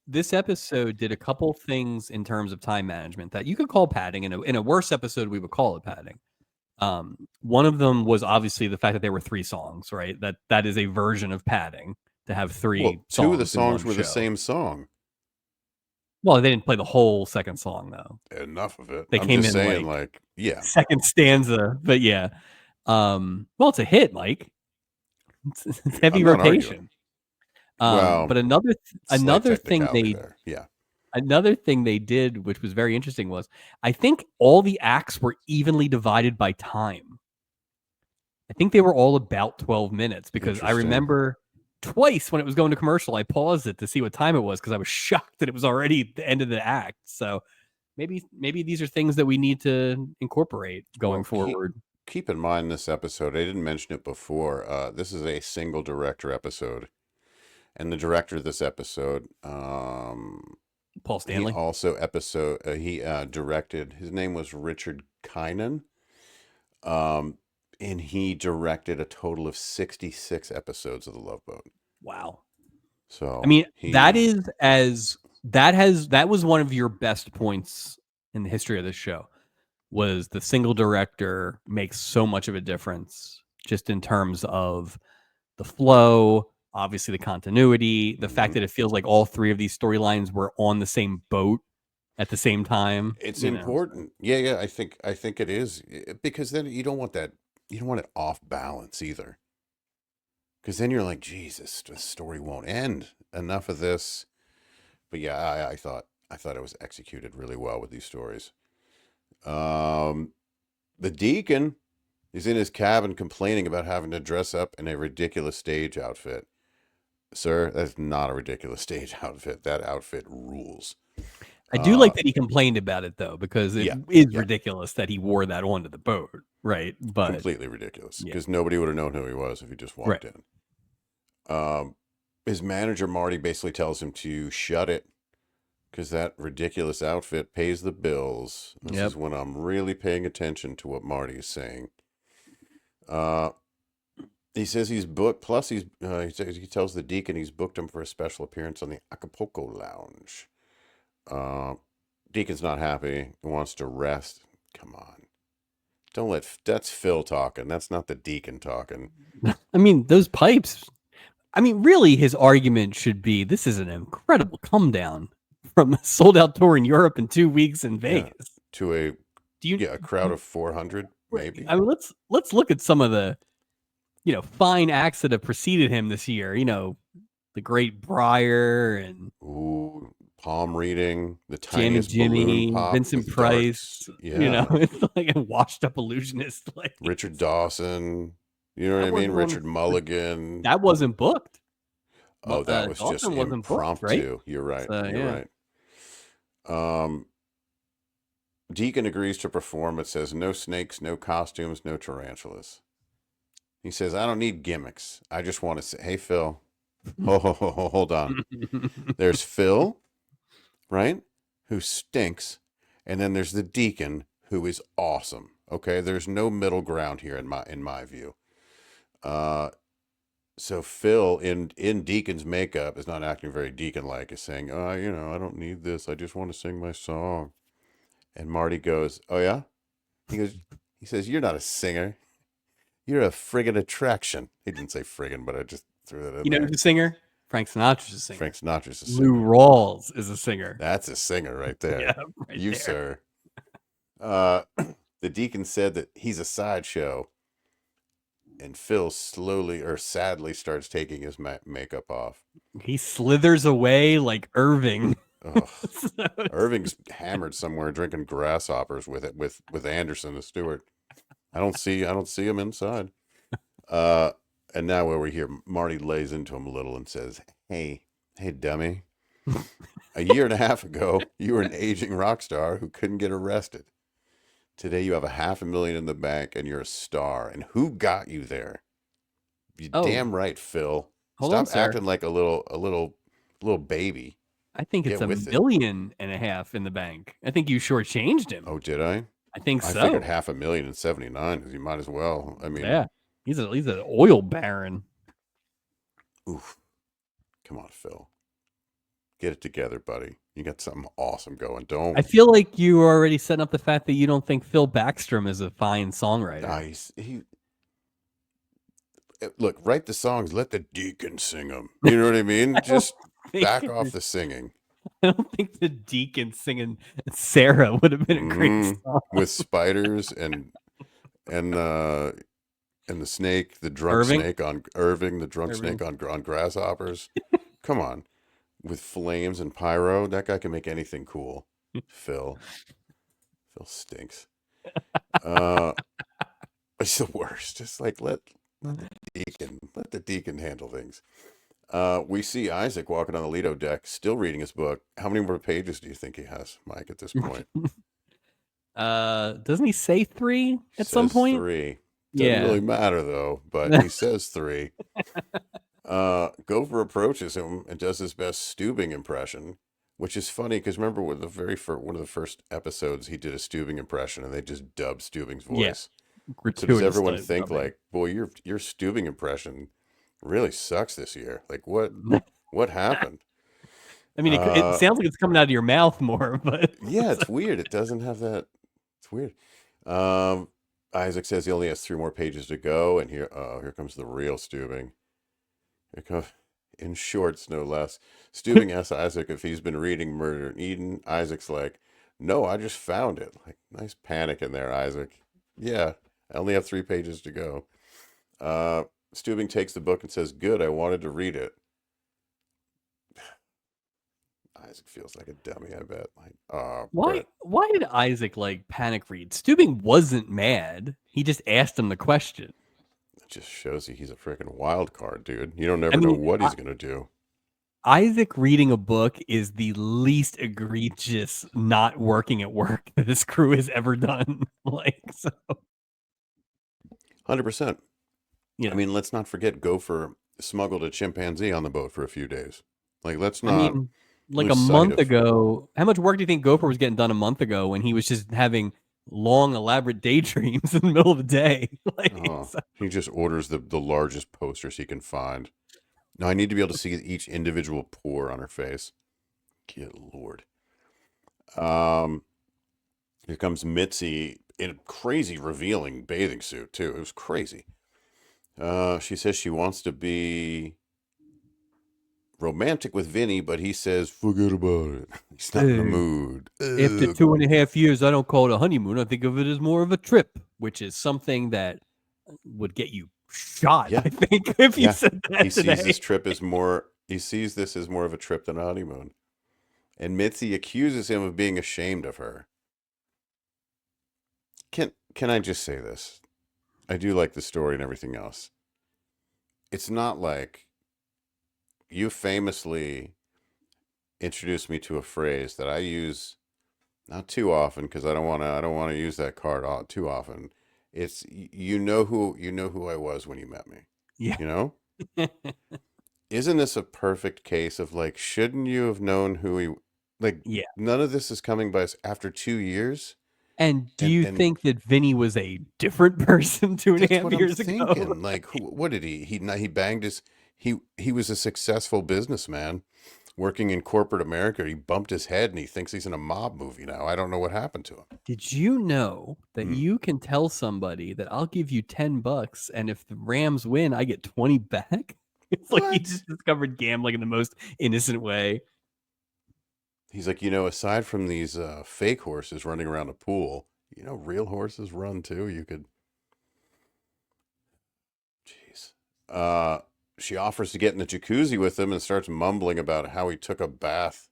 This episode did a couple things in terms of time management that you could call padding. In a worse episode, we would call it padding. One of them was obviously the fact that there were 3 songs, right? That is a version of padding to have 3 songs. 2 of the songs were the same song. Well, they didn't play the whole second song though. Enough of it. They came in saying, second stanza, but yeah. Well, it's a hit, Mike. It's heavy rotation. But another thing another thing they did, which was very interesting, was I think all the acts were evenly divided by time. I think they were all about 12 minutes because I remember twice when it was going to commercial, I paused it to see what time it was because I was shocked that it was already the end of the act. So maybe these are things that we need to incorporate going forward. Keep in mind this episode, I didn't mention it before. This is a single director episode. And the director of this episode, Paul Stanley, he also directed. His name was Richard Kynan, and he directed a total of 66 episodes of The Love Boat. Wow! So I mean, that was one of your best points in the history of this show. Was the single director makes so much of a difference just in terms of the flow. Obviously, the continuity, the fact that it feels like all 3 of these storylines were on the same boat at the same time. It's important. Yeah. I think it is, because then you don't want that. You don't want it off balance either. Because then you're like, Jesus, the story won't end. Enough of this. but yeah, I thought it was executed really well with these stories. The deacon is in his cabin complaining about having to dress up in a ridiculous stage outfit. Sir, that's not a ridiculous stage outfit. That outfit rules. I do like that he complained about it though, because it is ridiculous that he wore that onto the boat, right? But completely ridiculous because nobody would have known who he was if he just walked in. His manager Marty basically tells him to shut it because that ridiculous outfit pays the bills. This is when I'm really paying attention to what Marty is saying. He says he's booked. Plus, he tells the deacon he's booked him for a special appearance on the Acapulco Lounge. Deacon's not happy. He wants to rest. Come on. That's Phil talking. That's not the deacon talking. I mean, those pipes. I mean, really, his argument should be this is an incredible come down from a sold out tour in Europe in 2 weeks in Vegas to a crowd of 400, maybe. I mean, let's look at some of the, fine acts that have preceded him this year. The Great Briar and palm reading, the Jam and tiniest balloon pop, Vincent Price. It's like a washed up illusionist. Like Richard Dawson. You know what I mean? Richard Mulligan. That wasn't booked. Oh, that was Dawson just impromptu. Right? You're right. You're right. Deacon agrees to perform. It says no snakes, no costumes, no tarantulas. He says, I don't need gimmicks. I just want to say, hey, Phil. Hold on. There's Phil, right? Who stinks. And then there's the deacon, who is awesome. Okay, there's no middle ground here in my view. So Phil in Deacon's makeup is not acting very deacon-like. Is saying, I don't need this. I just want to sing my song. And Marty goes, oh yeah? He says, you're not a singer. You're a friggin' attraction. He didn't say friggin', but I just threw that in there. You know who's a singer? Frank Sinatra's a singer. Frank Sinatra's a singer. Lou Rawls is a singer. That's a singer right there. Yeah, right you, there. Sir. The deacon said that he's a sideshow. And Phil sadly starts taking his makeup off. He slithers away like Irving. Irving's hammered somewhere drinking grasshoppers with Anderson the steward. I don't see him inside. And now where we hear Marty lays into him a little and says, Hey, dummy. A year and a half ago, you were an aging rock star who couldn't get arrested. Today you have $500,000 in the bank and you're a star. And who got you there? Damn right, Phil. Stop acting like a little baby. I think it's $1.5 million in the bank. I think you shortchanged him. Oh, did I? I think so. I figured $500,000 in 79 because you might as well. I mean, yeah, he's an oil baron. Oof. Come on, Phil. Get it together, buddy. You got something awesome going. Don't. I feel like you were already setting up the fact that you don't think Phil Backstrom is a fine songwriter. Look, write the songs. Let the deacon sing them. You know what I mean? Just back off the singing. I don't think the deacon singing Sarah would have been a great song. With spiders and the snake, the drunk snake on Irving, the drunk snake on grasshoppers. Come on. With flames and pyro, that guy can make anything cool. Phil stinks. It's the worst. Just like let the deacon handle things. We see Isaac walking on the Lido deck, still reading his book. How many more pages do you think he has, Mike, at this point? Doesn't he say 3 at some point? 3. Doesn't really matter though, but he says 3. Gopher approaches him and does his best Steubing impression, which is funny because remember one of the first episodes he did a Steubing impression and they just dubbed Steubing's voice. Yeah. So does everyone think like, boy, your Steubing impression really sucks this year? Like what happened? I mean, it sounds like it's coming out of your mouth more, but yeah, it's weird. It doesn't have that. It's weird. Isaac says he only has 3 more pages to go, and here comes the real Steubing. In shorts, no less. Steubing asks Isaac if he's been reading Murder in Eden. Isaac's like, no, I just found it. Like, nice panic in there, Isaac. Yeah, I only have 3 pages to go. Steubing takes the book and says, good, I wanted to read it. Isaac feels like a dummy, I bet. Like, why did Isaac like panic read? Steubing wasn't mad. He just asked him the question. It just shows you he's a freaking wild card, dude. You don't never I know mean, what he's gonna do. Isaac reading a book is the least egregious not working at work that this crew has ever done. Like, so 100%. yeah. I mean, let's not forget Gopher smuggled a chimpanzee on the boat for a few days. Like, let's I not mean, like a lose sight month of. ago, how much work do you think Gopher was getting done a month ago when he was just having long, elaborate daydreams in the middle of the day? Like, Oh, so, he just orders the largest posters he can find. Now I need to be able to see each individual pore on her face. Good lord. Um, Here comes Mitzi in a crazy revealing bathing suit too. It was crazy. She says she wants to be romantic with Vinny, but he says forget about it. He's not in the mood. after Ugh. 2.5 years, I don't call it a honeymoon. I think of it as more of a trip, which is something that would get you shot, Yeah, I think, if you yeah. said He that sees today. this trip as more. He sees this as more of a trip than a honeymoon. And Mitzi accuses him of being ashamed of her. Can I just say this? I do like the story and everything else. It's not like you famously introduced me to a phrase that I use not too often because I don't want to use that card too often. It's you know who I was when you met me. Yeah. You know? Isn't this a perfect case of like shouldn't you have known who he like Yeah. none of this is coming by after 2 years? And do you And think that Vinny was a different person two and a that's half what I'm years ago? thinking. Like, what did he banged his. He was a successful businessman working in corporate America. He bumped his head and he thinks he's in a mob movie now. I don't know what happened to him. Did you know that Hmm. you can tell somebody that I'll give you $10, and if the Rams win, I get 20 back? It's like he What? just discovered gambling in the most innocent way. He's like, aside from these fake horses running around a pool, real horses run too. You could. Jeez. She offers to get in the jacuzzi with him and starts mumbling about how he took a bath.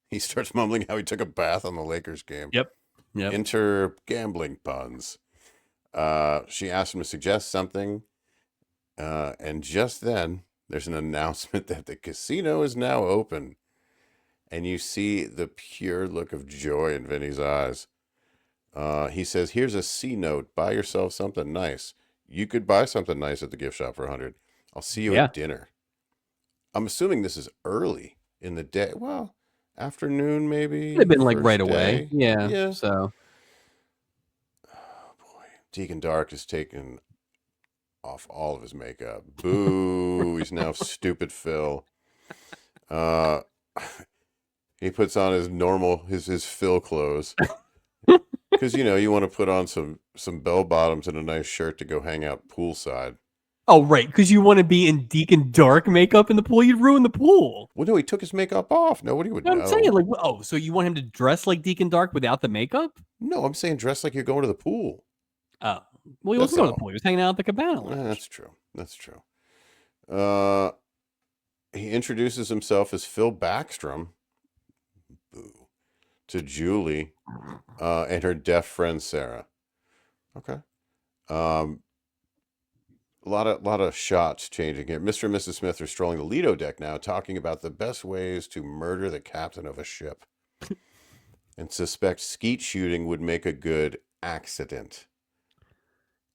He starts mumbling how he took a bath on the Lakers game. Yep. Yep. Enter gambling puns. She asks him to suggest something, and just then there's an announcement that the casino is now open, and you see the pure look of joy in Vinny's eyes. He says, "Here's a C note. Buy yourself something nice. You could buy something nice at the gift shop for 100. I'll see you Yeah. at dinner." I'm assuming this is early in the day. Well, afternoon maybe. Could have been like First right away. day. Yeah. Yeah. So Oh boy, Deacon Dark is taking off all of his makeup. Boo! He's now stupid Phil. Uh, he puts on his normal his Phil clothes because you want to put on some bell bottoms and a nice shirt to go hang out poolside. oh right, because you want to be in Deacon Dark makeup in the pool, you'd ruin the pool. Well, no, he took his makeup off. Nobody would I'm saying, know. like, oh, so you want him to dress like Deacon Dark without the makeup? No, I'm saying dress like you're going to the pool. Oh, well, he That's wasn't going to the all. pool. He was hanging out at the Cabana Lounge. That's true. That's true. Uh, he introduces himself as Phil Backstrom. Boo. To Julie, and her deaf friend Sarah. Okay. Um, a lot of shots changing here. Mr. and Mrs. Smith are strolling the Lido deck now, talking about the best ways to murder the captain of a ship, and suspect skeet shooting would make a good accident.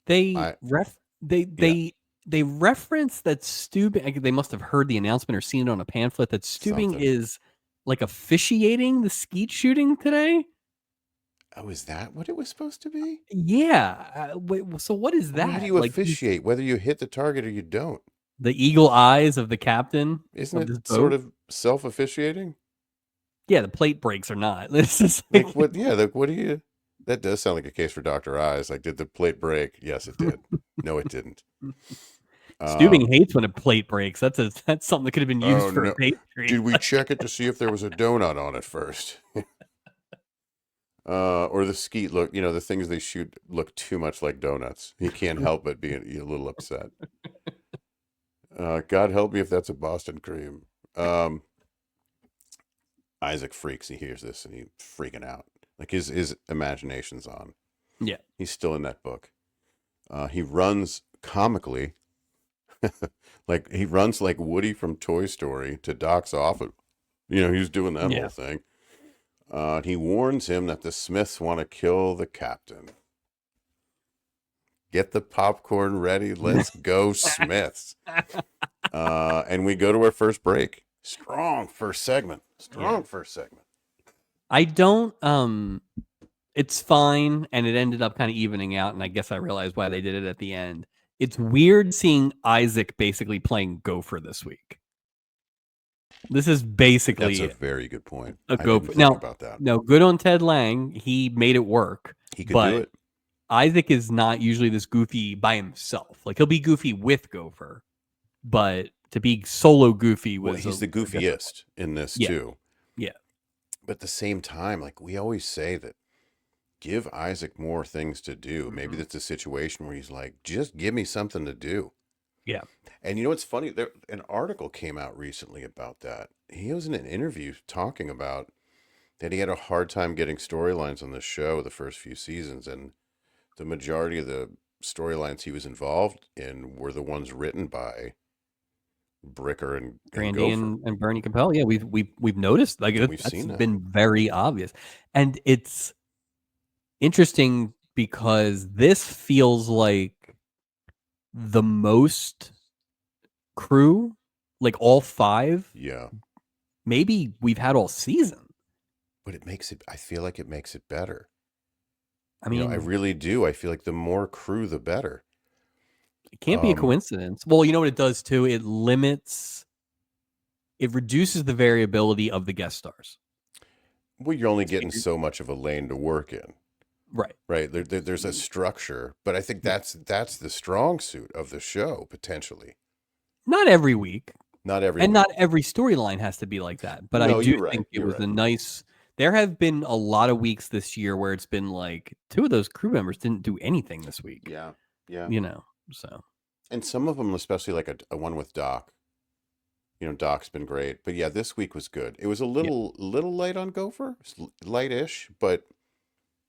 They I ref they Yeah, they they reference that Steubing. They must have heard the announcement or seen it on a pamphlet that Steubing something. is like officiating the skeet shooting today. Oh, is that what it was supposed to be? Yeah. Wait, so what is Well, how do that? you Like he's officiate whether you hit the target or you don't? the eagle eyes of the captain Isn't of it this sort boat. of self-officiating? Yeah, the plate breaks or not. It's just Like what? Yeah, like what do you? That does sound like a case for Dr. Eyes. Like, did the plate break? Yes, it did. No, it didn't. Steubing Um, hates when a plate breaks. That's something that could have been used oh for a no. pastry. Did we check it to see if there was a donut on it first? Or the skeet look, the things they shoot look too much like donuts. You can't help but be a little upset. God help me if that's a Boston cream. Um, Isaac freaks. He hears this and he's freaking out. Like his imagination's on. Yeah. He's still in that book. He runs comically. Like he runs like Woody from Toy Story to Doc's office. He's doing that whole thing. He warns him that the Smiths want to kill the captain. Get the popcorn ready. Let's go, Smiths. And we go to our first break. Strong first segment. I don't, it's fine. And it ended up kind of evening out. And I guess I realized why they did it at the end. It's weird seeing Isaac basically playing Gopher this week. This is basically That's a very good point. I didn't think about that. No, good on Ted Lang. He made it work. He could do it. Isaac is not usually this goofy by himself. Like he'll be goofy with Gopher, but to be solo goofy was he's the goofiest in this too. Yeah. But at the same time, like we always say that give Isaac more things to do. Maybe that's a situation where he's like, just give me something to do. Yeah. And you know what's funny? An article came out recently about that. He was in an interview talking about that he had a hard time getting storylines on the show the first few seasons, and the majority of the storylines he was involved in were the ones written by Bricker and Brandy and Bernie Capel. Yeah, we've noticed that's been very obvious, and it's interesting because this feels like the most crew, like all 5. Yeah, maybe we've had all season. But I feel like it makes it better. I mean, I really do. I feel like the more crew, the better. It can't be a coincidence. Well, you know what it does too? It reduces the variability of the guest stars. Well, you're only getting so much of a lane to work in. Right. There's a structure, but I think that's the strong suit of the show, potentially. Not every week. Not every week. Not every storyline has to be like that. But I do think it was a nice... There have been a lot of weeks this year where it's been like 2 of those crew members didn't do anything this week. Yeah. So. And some of them, especially like a one with Doc. Doc's been great. But yeah, this week was good. It was a little light on Gopher. Light-ish, but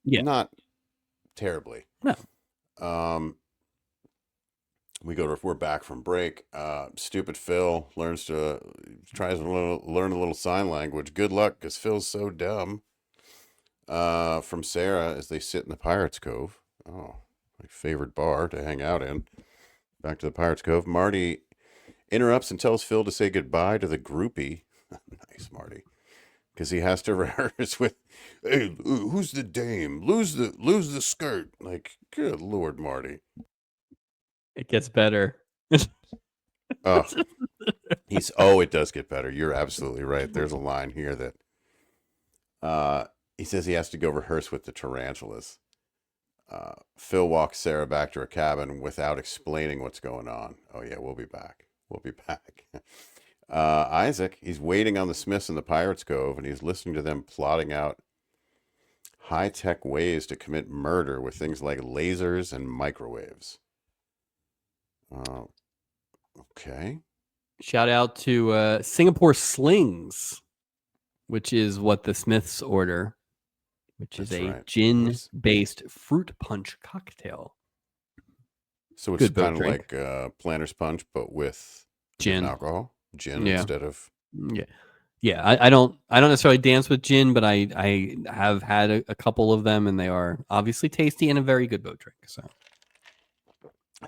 not terribly. No. We're back from break. Stupid Phil tries to learn a little sign language. Good luck, because Phil's so dumb. From Sarah as they sit in the Pirates Cove. Oh, my favorite bar to hang out in. Back to the Pirates Cove. Marty interrupts and tells Phil to say goodbye to the groupie. Nice, Marty. Because he has to rehearse with, hey, who's the dame? Lose the skirt. Like, good Lord, Marty. It gets better. It does get better. You're absolutely right. There's a line here that he says he has to go rehearse with the tarantulas. Phil walks Sarah back to her cabin without explaining what's going on. Oh yeah, we'll be back. Isaac, he's waiting on the Smiths in the Pirates Cove, and he's listening to them plotting out high-tech ways to commit murder with things like lasers and microwaves. Okay. Shout out to Singapore Slings, which is what the Smiths order, which is a gin-based fruit punch cocktail. So it's kind of like Planter's Punch, but with gin alcohol, instead of Yeah. I don't necessarily dance with gin, but I have had a couple of them, and they are obviously tasty and a very good boat drink. So.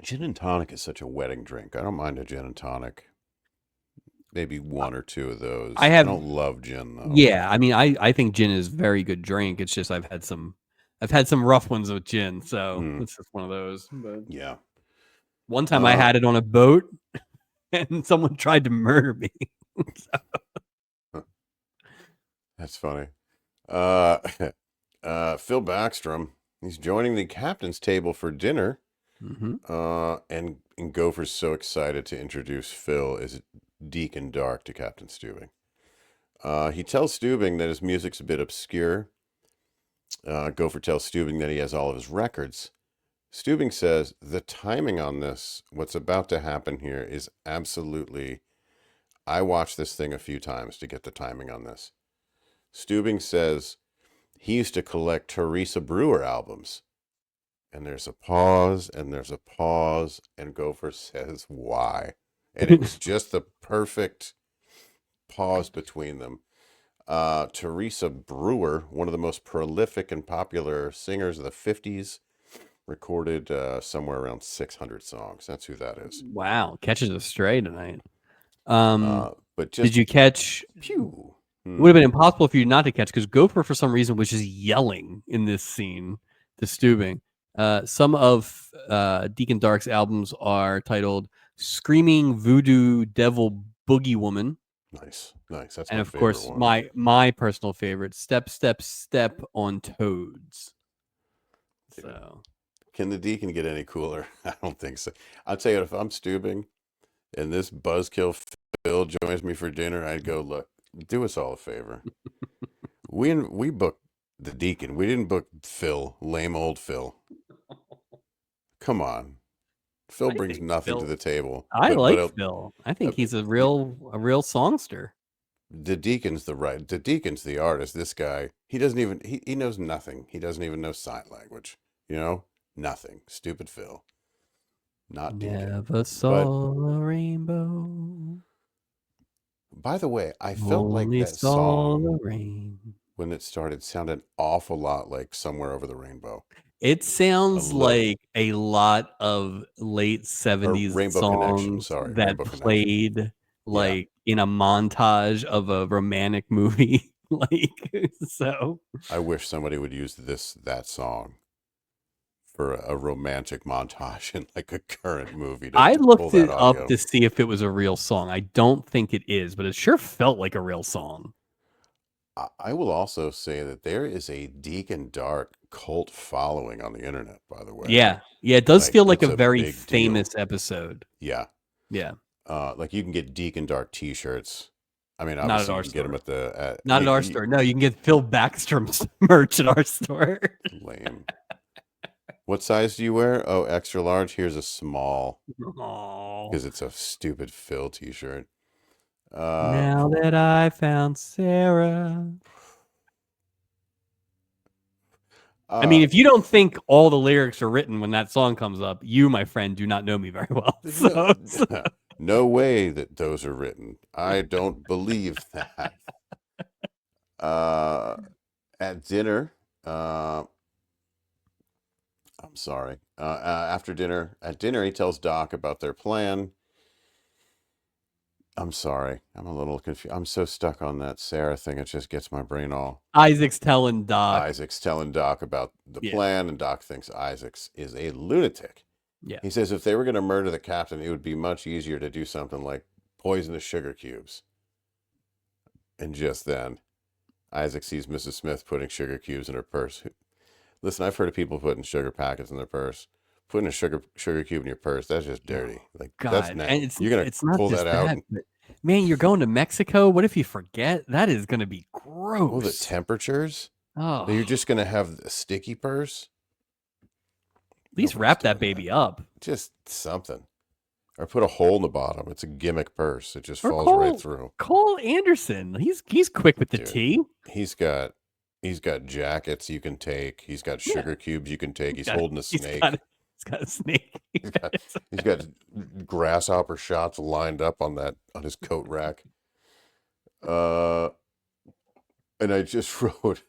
Gin and tonic is such a wedding drink. I don't mind a gin and tonic. Maybe 1 or 2 of those. I don't love gin though. Yeah, I mean, I think gin is a very good drink. It's just I've had some rough ones with gin, so it's just one of those. But yeah. One time I had it on a boat, and someone tried to murder me. That's funny. Phil Backstrom, he's joining the captain's table for dinner. And Gopher's so excited to introduce Phil as Deacon Dark to Captain Steubing. He tells Steubing that his music's a bit obscure. Gopher tells Steubing that he has all of his records. Steubing says, the timing on this, what's about to happen here, is absolutely... I watched this thing a few times to get the timing on this. Stubing says he used to collect Teresa Brewer albums. And there's a pause, and there's a pause, and Gopher says, why? And it was just the perfect pause between them. Teresa Brewer, one of the most prolific and popular singers of the 50s, recorded somewhere around 600 songs. That's who that is. Wow, catches a stray tonight. But just did you catch? pew? It would have been impossible for you not to catch because Gopher, for some reason, was just yelling in this scene to Stubing. Some of Deacon Dark's albums are titled "Screaming Voodoo Devil Boogie Woman." Nice. That's and my of favorite course, one. my personal favorite, "Step, Step, Step on Toads." So, can the Deacon get any cooler? I don't think so. I'll tell you, if I'm Stubing and this buzzkill Phil joins me for dinner, I'd go, look, do us all a favor. We booked the Deacon. We didn't book Phil, lame old Phil. Come on. Phil brings nothing to the table. I like Phil. I think he's a real songster. The Deacon's the artist. This guy, he knows nothing. He doesn't even know sign language. Nothing. Stupid Phil. Not Deacon. Never saw a rainbow. By the way, I felt like that song when it started sounded an awful lot like Somewhere Over the Rainbow. It sounds like a lot of late 70s Rainbow songs Connection, that Rainbow played Connection. like in a montage of a romantic movie. So I wish somebody would use that song for a romantic montage in like a current movie. I looked it up audio to see if it was a real song. I don't think it is, but it sure felt like a real song. I will also say that there is a Deacon Dark cult following on the internet, by the way. Yeah. It does feel like a very famous episode. Yeah. Like you can get Deacon Dark t-shirts. I mean, obviously you can get them at the not at our store. No, you can get Phil Backstrom's merch at our store. Lame. What size do you wear? Oh, extra large. Here's a small. Because it's a stupid Phil t-shirt. Now that I found Sarah. I mean, if you don't think all the lyrics are written when that song comes up, you, my friend, do not know me very well. So. No way that those are written. I don't believe that. At dinner, I'm sorry. After dinner, he tells Doc about their plan. I'm sorry. I'm a little confused. I'm so stuck on that Sarah thing. It just gets my brain all. Isaac's telling Doc about the plan, and Doc thinks Isaac's is a lunatic. Yeah. He says if they were going to murder the captain, it would be much easier to do something like poison the sugar cubes. And just then, Isaac sees Mrs. Smith putting sugar cubes in her purse. Listen, I've heard of people putting sugar packets in their purse. Putting a sugar cube in your purse, that's just dirty. Like, God, that's and you're going to pull that out. But, man, you're going to Mexico. What if you forget? That is going to be gross. Oh, the temperatures? Oh. You're just going to have a sticky purse? At least wrap that baby up. Just something. Or put a hole in the bottom. It's a gimmick purse. It just falls right through. Call Anderson. He's quick with the tea. He's got jackets you can take. He's got sugar cubes you can take. He's holding a snake. He's got a snake. he's got grasshopper shots lined up on his coat rack. And I just wrote,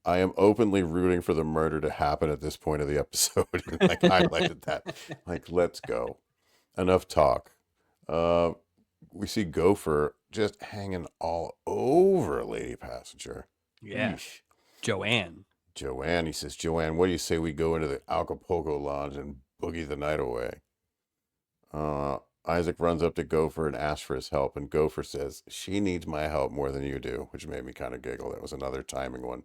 I am openly rooting for the murder to happen at this point of the episode. And like highlighted that. Like, let's go. Enough talk. We see Gopher just hanging all over Lady Passenger. Yeah. Eesh. Joanne. He says, Joanne, what do you say we go into the Acapulco Lodge and boogie the night away? Isaac runs up to Gopher and asks for his help, and Gopher says, she needs my help more than you do, which made me kind of giggle. That was another timing one.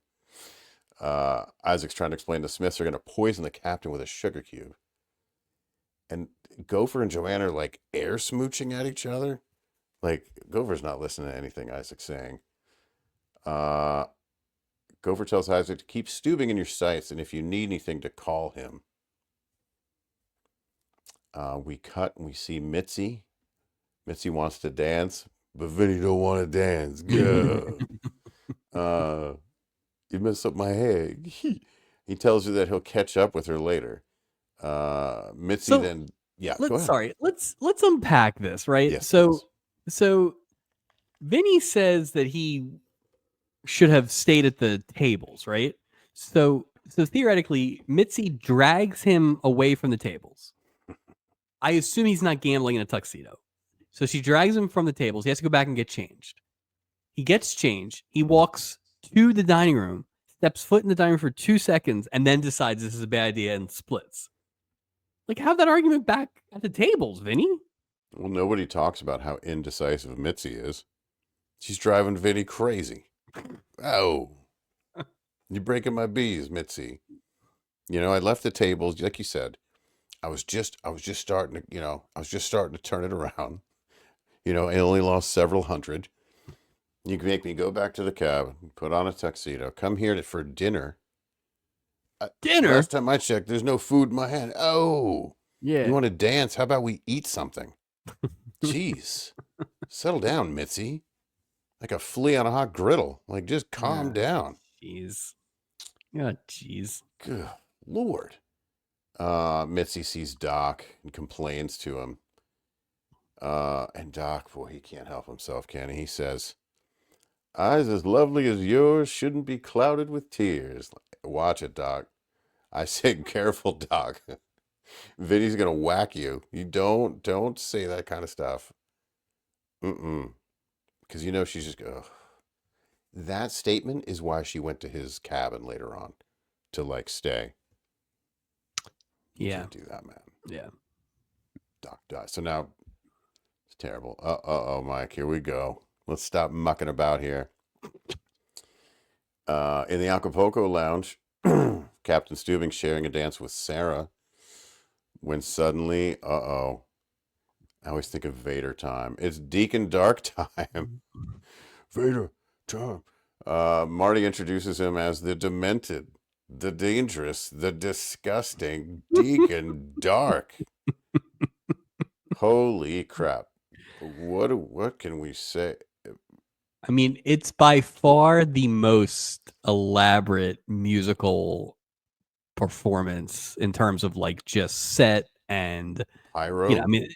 Isaac's trying to explain the Smiths are going to poison the captain with a sugar cube. And Gopher and Joanne are like air smooching at each other. Like, Gopher's not listening to anything Isaac's saying. Gopher tells Isaac to keep Stubing in your sights, and if you need anything, to call him. We cut and we see Mitzi. Mitzi wants to dance, but Vinny don't want to dance. Go. You messed up my hair. He tells her that he'll catch up with her later. Mitzi So then, yeah, go ahead. Let's unpack this, right? Yes, So please. Vinny says that he should have stayed at the tables, right? So theoretically, Mitzi drags him away from the tables. I assume he's not gambling in a tuxedo. So she drags him from the tables. He has to go back and get changed. He gets changed. He walks to the dining room, steps foot in the dining room for 2 seconds, and then decides this is a bad idea and splits. Like, have that argument back at the tables, Vinny. Well, nobody talks about how indecisive Mitzi is. She's driving Vinny crazy. Oh, you're breaking my bees, Mitzi. I left the tables, like you said. I was just starting to turn it around. I only lost several hundred. You can make me go back to the cab, put on a tuxedo, come here for dinner. Dinner? Last time I checked, there's no food in my hand. Oh, yeah. You want to dance? How about we eat something? Jeez, settle down, Mitzi. Like a flea on a hot griddle. Like, just calm down. Jeez. Yeah, jeez. Good Lord. Mitzi sees Doc and complains to him. And Doc, boy, he can't help himself, can he? He says, eyes as lovely as yours shouldn't be clouded with tears. Watch it, Doc. I say, careful, Doc. Vinny's gonna whack you. You don't say that kind of stuff. Because she's just that statement is why she went to his cabin later on to stay. You can't do that, man. Yeah. Doc dies. So now it's terrible. Oh, Mike, here we go. Let's stop mucking about here. In the Acapulco lounge, Captain Steubing sharing a dance with Sarah when suddenly, I always think of Vader time. It's Deacon Dark time. Vader time. Marty introduces him as the demented, the dangerous, the disgusting Deacon Dark. Holy crap. What can we say? I mean, it's by far the most elaborate musical performance in terms of just set and pyro. I mean,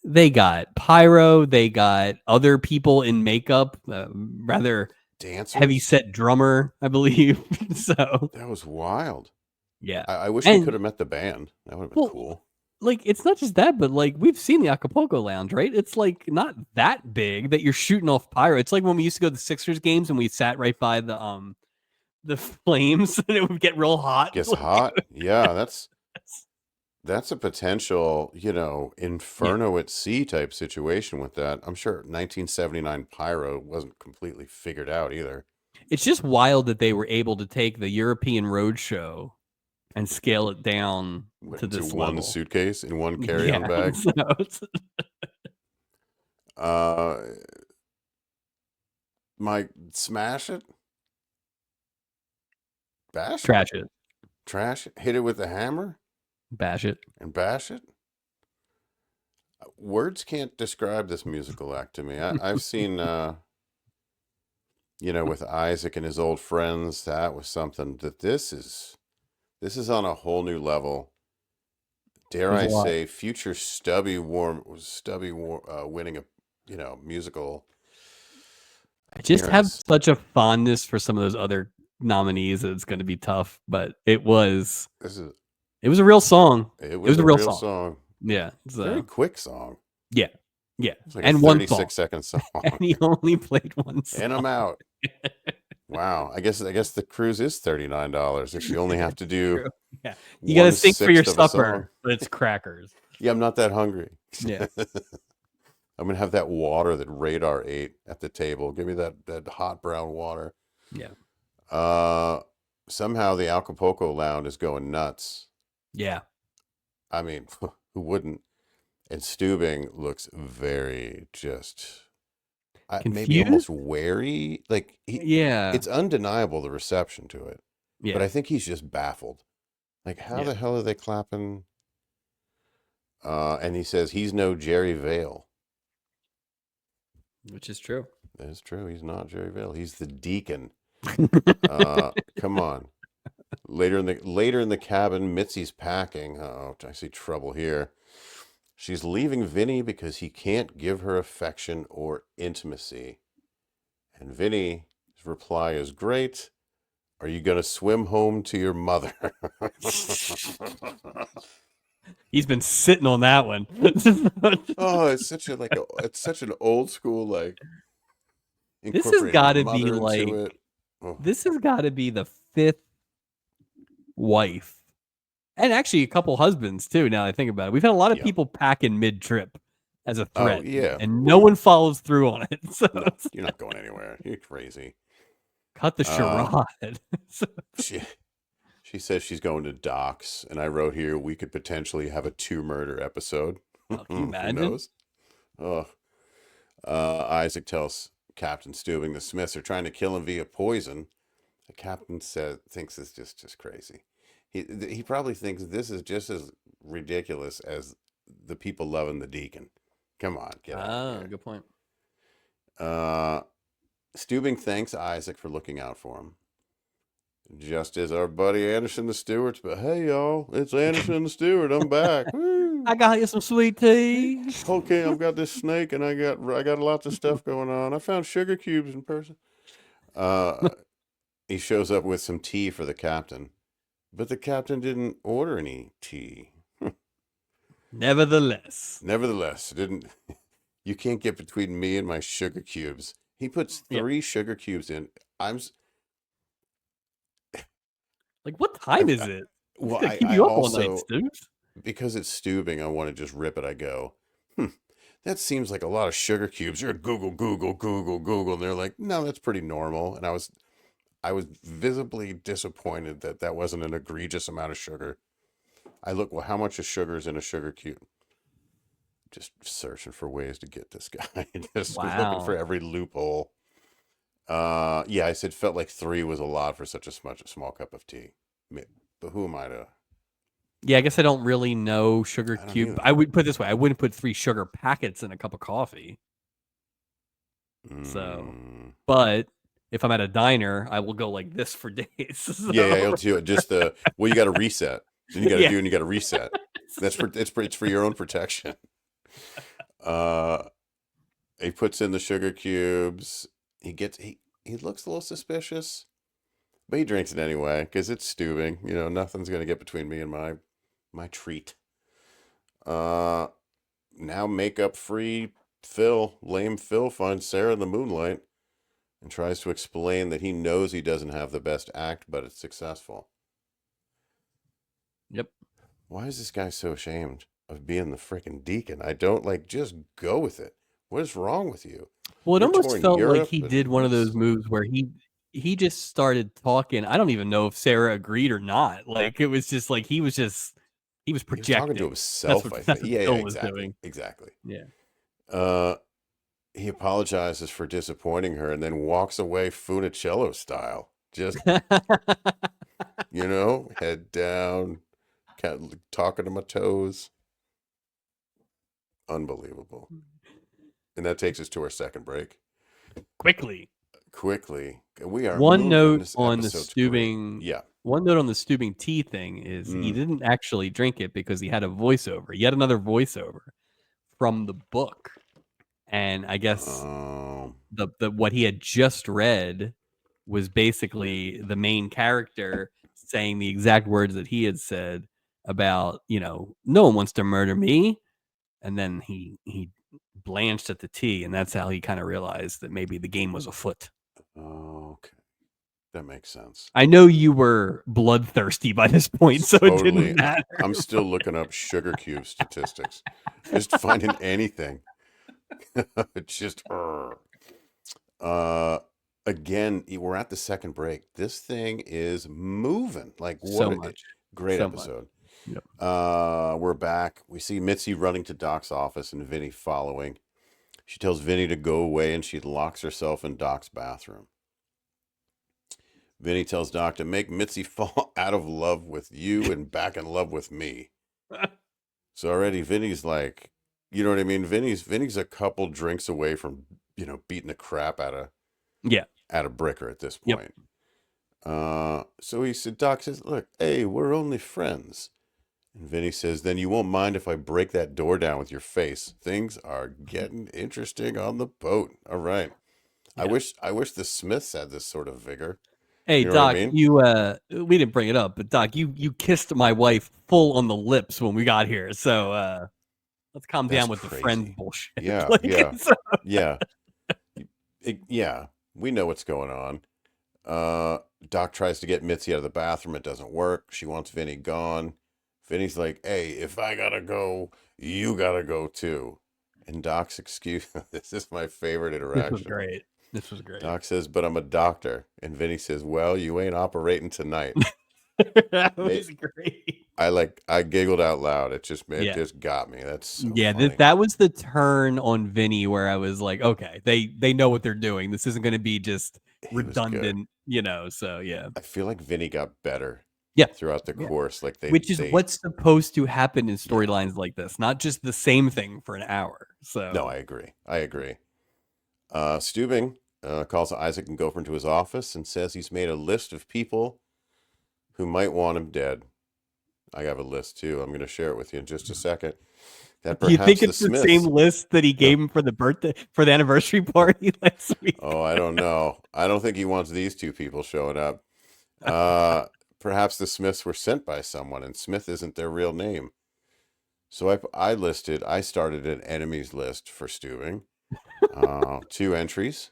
they got pyro, they got other people in makeup, rather dancers, heavy set drummer, I believe. So that was wild. Yeah, I wish we could have met the band. That would have been cool. It's not just that, but we've seen the Acapulco Lounge, right? It's not that big that you're shooting off pyro. It's like when we used to go to the Sixers games and we sat right by the flames and it would get real hot. Gets hot. Yeah, that's a potential, inferno at sea type situation with that. I'm sure 1979 pyro wasn't completely figured out either. It's just wild that they were able to take the European Roadshow and scale it down to this one level. Suitcase in one carry-on bag. Mike, smash it, bash it, trash it, hit it with a hammer, bash it, and bash it. Words can't describe this musical act to me. I've seen, with Isaac and his old friends, that was something. That this is on a whole new level. Dare I say, future Stubby winning a musical. I just have such a fondness for some of those other nominees that it's going to be tough, but it was a real song. It was a real song. Yeah, it's a very quick song. Yeah. It's like and a 36-second song. And he only played one song. And I'm out. Wow. I guess the cruise is $39 if you only have to do. Yeah. You got to think for your supper, but it's crackers. Yeah, I'm not that hungry. Yeah. I'm going to have that water that Radar ate at the table. Give me that hot brown water. Yeah. Somehow the Acapulco Lounge is going nuts. Yeah. I mean, who wouldn't? And Steubing looks very just maybe almost wary. It's undeniable the reception to it. Yeah. But I think he's just baffled. How the hell are they clapping? And he says he's no Jerry Vale. Which is true. That is true. He's not Jerry Vale. He's the Deacon. Come on. Later in the cabin, Mitzi's packing. Oh, I see trouble here. She's leaving Vinny because he can't give her affection or intimacy. And Vinny's reply is great. Are you gonna swim home to your mother? He's been sitting on that one. Oh, it's such an old school, like, This has incorporating got to be mother into like it. Oh, this has got to be the fifth wife, and actually a couple husbands too. Now I think about it, we've had a lot of yeah. people packing mid-trip as a Oh, threat, yeah. and no one follows through on it. So No, you're not going anywhere. You're crazy. cut the charade. She she says she's going to docks, and I wrote here we could potentially have a 2 murder episode. Oh, can you Who imagine? knows? Oh, Isaac tells Captain Steubing the Smiths are trying to kill him via poison. The captain thinks it's just crazy. He probably thinks this is just as ridiculous as the people loving the deacon. Come on, get out of Oh, here. good point. Steubing thanks Isaac for looking out for him. Just as our buddy Anderson the Stewart's, but hey y'all, it's Anderson the Stewart. I'm back. Woo. I got you some sweet tea. Okay, I've got this snake, and I got lots of stuff going on. I found sugar cubes in person. He shows up with some tea for the captain, but the captain didn't order any tea. Nevertheless, Didn't you can't get between me and my sugar cubes. He puts 3 sugar cubes in. Like, what time is I it? well, Gonna keep I you up all night, also, Stu. because it's Steubing, I want to just rip it. I go, that seems like a lot of sugar cubes. You're Google, Google, Google, Google, and they're like, no, that's pretty normal. And I was visibly disappointed that that wasn't an egregious amount of sugar. I look, well, how much of sugar is in a sugar cube? Just searching for ways to get this guy. Just looking for Wow. every loophole. Yeah, I said felt like 3 was a lot for such a small cup of tea. But who am I to? Yeah, I guess I don't really know sugar I don't cube. either. I would put it this way: I wouldn't put 3 sugar packets in a cup of coffee. So, Mm. but if I'm at a diner, I will go like this for days. So. Yeah, you'll do it. Just well, you got to reset. Then you got to Yeah. do, and you got to reset. It's for your own protection. He puts in the sugar cubes. He looks a little suspicious, but he drinks it anyway because it's Steubing. You know, nothing's gonna get between me and my treat. Now makeup free lame Phil finds Sarah in the moonlight and tries to explain that he knows he doesn't have the best act, but it's successful. Yep. Why is this guy so ashamed of being the freaking deacon? I don't just go with it. What is wrong with you? Well, it You're almost touring felt like Europe he and did one of those moves where he just started talking. I don't even know if Sarah agreed or not. Like, it was just like he was he was talking to projecting. himself, I That's think. what Yeah, Phil was exactly. doing. Exactly. Yeah. He apologizes for disappointing her and then walks away Funicello style. Just, head down, kind of talking to my toes. Unbelievable. And that takes us to our second break. Quickly. We are One moving. note This on the episode's great. Steubing Yeah. One note on the Steubing tea thing is he didn't actually drink it because he had a voiceover, yet another voiceover from the book. And I guess the what he had just read was basically the main character saying the exact words that he had said about, no one wants to murder me. And then he blanched at the tea, and that's how he kind of realized that maybe the game was afoot. Okay. That makes sense. I know you were bloodthirsty by this point, so it Totally. didn't matter. I'm still looking up sugar cube statistics. Just finding anything. Just again, we're at the second break. This thing is moving. Like, So what much. great So episode. Yep. We're back. We see Mitzi running to Doc's office and Vinny following. She tells Vinny to go away and she locks herself in Doc's bathroom. Vinny tells Doc to make Mitzi fall out of love with you and back in love with me. So already Vinny's like, you know what I mean? Vinny's a couple drinks away from, beating the crap out of at a bricker at this Yep. point. So he said, Doc says, look, hey, we're only friends. And Vinny says, then you won't mind if I break that door down with your face. Things are getting interesting on the boat. All right. Yeah. I wish the Smiths had this sort of vigor. Hey, You know Doc, what I mean? we didn't bring it up, but Doc, you kissed my wife full on the lips when we got here. So let's calm That's down with the friend crazy. bullshit. Yeah, Like, yeah, so, yeah. Yeah, we know what's going on. Doc tries to get Mitzi out of the bathroom. It doesn't work. She wants Vinny gone. Vinny's like, hey, if I gotta go, you gotta go too. And Doc's excuse, this is my favorite this was interaction. great. This was great. Doc says, but I'm a doctor. And Vinny says, well, you ain't operating tonight. That was great. I giggled out loud. It just Yeah. got me. That's so Yeah, funny. that was the turn on Vinny where I was like, okay, they know what they're doing. This isn't going to be just He was good. redundant, you know. So yeah, I feel like Vinny got better yeah, throughout the course. Like which is what's supposed to happen in storylines like this, not just the same thing for an hour. So no, I agree. Steubing calls Isaac and Gopher into his office and says he's made a list of people who might want him dead. I have a list too. I'm going to share it with you in just a second. That do you think perhaps it's the same list that he gave him for the anniversary party last week? Oh, I don't know. I don't think he wants these two people showing up. Perhaps the Smiths were sent by someone, and Smith isn't their real name. So I started an enemies list for Steubing. 2 entries.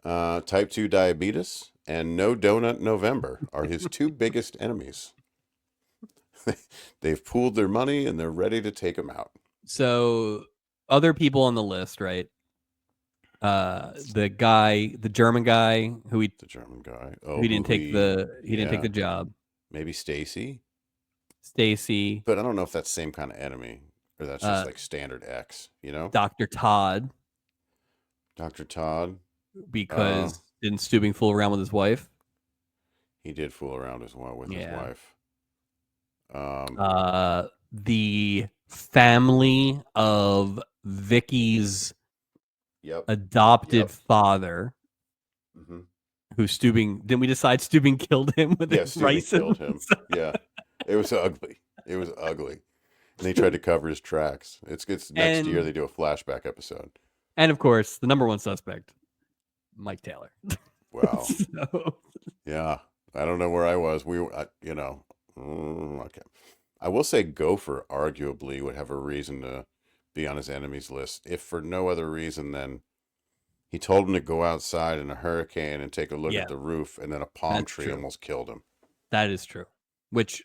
Type 2 diabetes and No Donut November are his 2 biggest enemies. They've pooled their money and they're ready to take him out. So other people on the list, right? The German guy who the German guy. he didn't take the job. Maybe Stacy, but I don't know if that's the same kind of enemy or that's just like standard X. You know, Dr. Todd, because didn't Steubing fool around with his wife? He did fool around his wife. The family of Vicky's adopted father, who Steubing, didn't we decide Steubing killed him with his rice? Killed him. Yeah, it was ugly. And they tried to cover his tracks. It's next year they do a flashback episode. And of course, the number one suspect, Mike Taylor. Wow. Yeah, I don't know where I was. Okay. I will say Gopher arguably would have a reason to be on his enemies list, if for no other reason than he told him to go outside in a hurricane and take a look at the roof, and then a palm tree almost killed him. That is true. Which,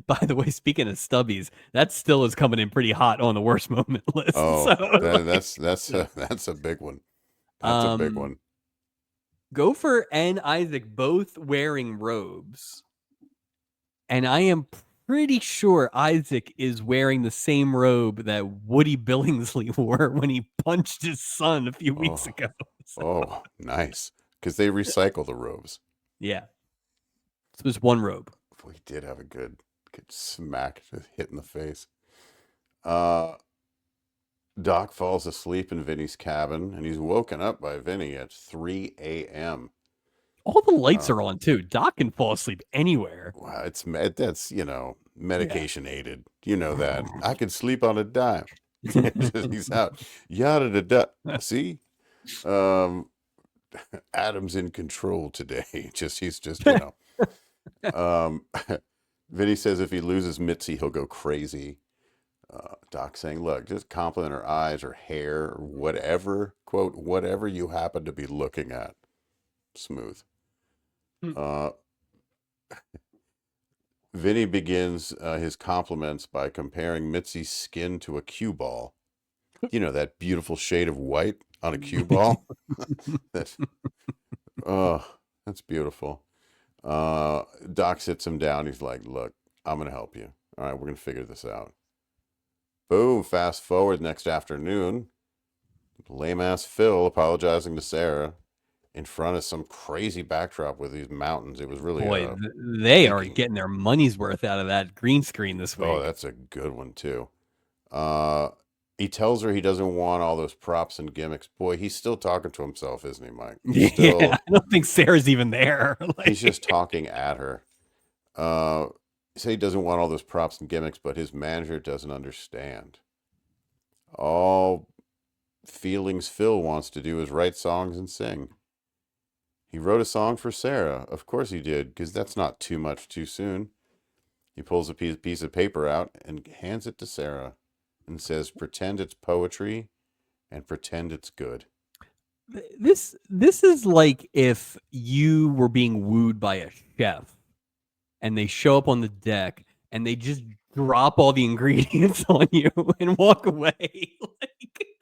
by the way, speaking of stubbies, that still is coming in pretty hot on the worst moment list. Oh, that's a big one. That's a big one. Gopher and Isaac both wearing robes, and I am pretty sure Isaac is wearing the same robe that Woody Billingsley wore when he punched his son a few weeks ago. Oh, nice. Because they recycle the robes. Yeah. This was one robe. We did have a good smack hit in the face. Doc falls asleep in Vinny's cabin, and he's woken up by Vinny at 3 a.m. All the lights are on too. Doc can fall asleep anywhere. Wow, that's medication aided. You know that. I could sleep on a dime. He's out. Yada da da. See, Adam's in control today. He's just Vinny says if he loses Mitzi, he'll go crazy. Doc saying, look, just compliment her eyes or hair or whatever, quote, whatever you happen to be looking at. Smooth. Vinny begins his compliments by comparing Mitzi's skin to a cue ball. You know, that beautiful shade of white on a cue ball? That's beautiful. Doc sits him down. He's like, look, I'm going to help you. All right, we're going to figure this out. Boom, fast forward next afternoon. Lame-ass Phil apologizing to Sarah in front of some crazy backdrop with these mountains. It was really... Boy, they are getting their money's worth out of that green screen this week. Oh, that's a good one, too. He tells her he doesn't want all those props and gimmicks. Boy, he's still talking to himself, isn't he, Mike? He's Yeah, still, I don't think Sarah's even there. he's just Like, talking at her. Uh, say he doesn't want all those props and gimmicks, but his manager doesn't understand. All feelings Phil wants to do is write songs and sing. He wrote a song for Sarah. Of course he did, because that's not too much too soon. He pulls a piece of paper out and hands it to Sarah and says, pretend it's poetry and pretend it's good. this is like if you were being wooed by a chef and they show up on the deck and they just drop all the ingredients on you and walk away. Like,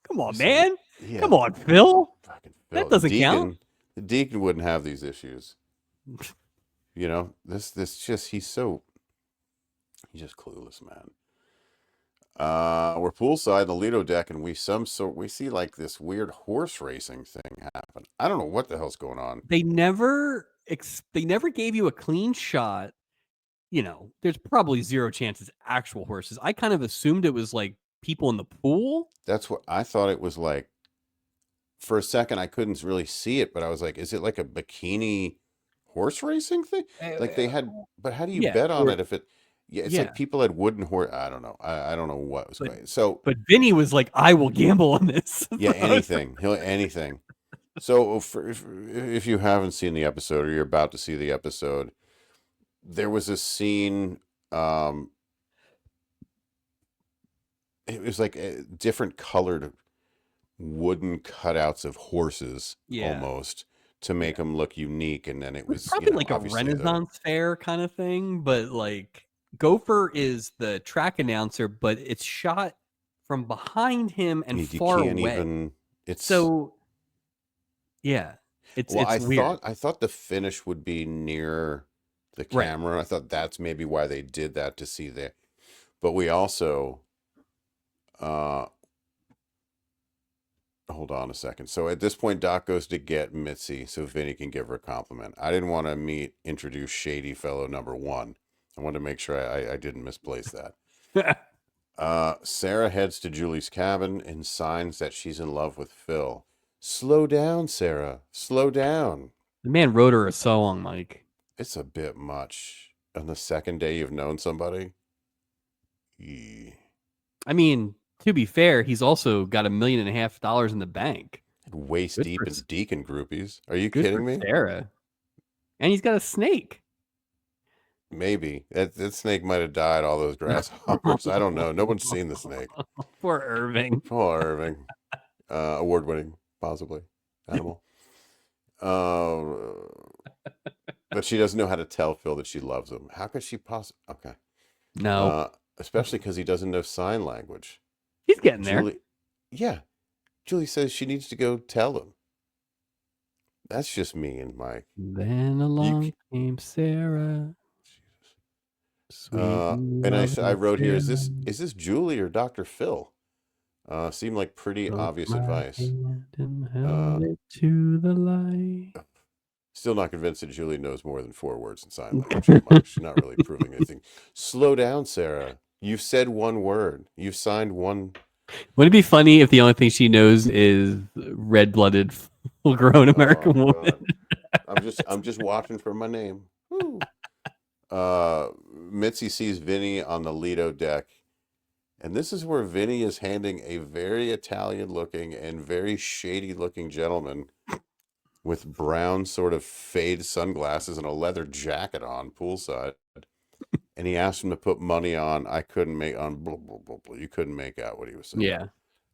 come on, Listen, man. yeah, Come on, Phil. fucking That Phil. doesn't count. The deacon wouldn't have these issues. You know, this just he's just clueless, man. We're poolside in the Lido deck, and we see like this weird horse racing thing happen. I don't know what the hell's going on. They never gave you a clean shot. You know, there's probably zero chances actual horses. I kind of assumed it was like people in the pool. That's what I thought it was like. For a second, I couldn't really see it, but I was like, is it like a bikini horse racing thing? Like they had, but how do you Yeah, bet on or it if it? Yeah, it's yeah, like people had wooden horse. I don't know. I don't know what was but going. So but Vinny was like, I will gamble on this. yeah, anything. He'll anything. So if you haven't seen the episode or you're about to see the episode, there was a scene. It was like different colored wooden cutouts of horses Yeah, almost to make yeah. them look unique, and then it It was was probably like a obviously the Renaissance fair kind of thing, but like Gopher is the track announcer, but it's shot from behind him and you far can't away. even. It's So yeah, well, it's weird. I thought the finish would be near the Right. camera. I thought that's maybe why they did that to see there. But we also uh hold on a second. So at this point, Doc goes to get Mitzi so Vinny can give her a compliment. I didn't want to introduce Shady Fellow number one. I wanted to make sure I didn't misplace that. Sarah heads to Julie's cabin and signs that she's in love with Phil. Slow down, Sarah. Slow down. The man wrote her a song, Mike. It's a bit much. On the second day you've known somebody? Eee. I mean, to be fair, he's also got $1.5 million in the bank. Waist Good deep for in Deacon groupies. Are you good for kidding me? Sarah. And he's got a snake. Maybe. That snake might have died, all those grasshoppers. I don't know. No one's seen the snake. Poor Irving. Paul Irving. Award winning, possibly. Animal. But she doesn't know how to tell Phil that she loves him. How could she possibly? Okay. No, Especially because he doesn't know sign language. he's getting there. Julie, yeah. Julie says she needs to go tell him. That's just me and Mike. Then along came Sarah. Sweet And I wrote here, Sarah. is this Julie or Dr. Phil? Seemed like pretty Took obvious my advice. hand and held it to the light. Still not convinced that Julie knows more than 4 words in sign language. Mike. She's not really proving anything. Slow down, Sarah. You've said one word. You've signed one. Wouldn't it be funny if the only thing she knows is red-blooded, full-grown American woman? I'm just watching for my name. Woo. Mitzi sees Vinny on the Lido deck, and this is where Vinny is handing a very Italian-looking and very shady-looking gentleman with brown sort of fade sunglasses and a leather jacket on poolside. And he asked him to put money on. I couldn't make on. Blah, blah, blah, blah. You couldn't make out what he was saying. Yeah,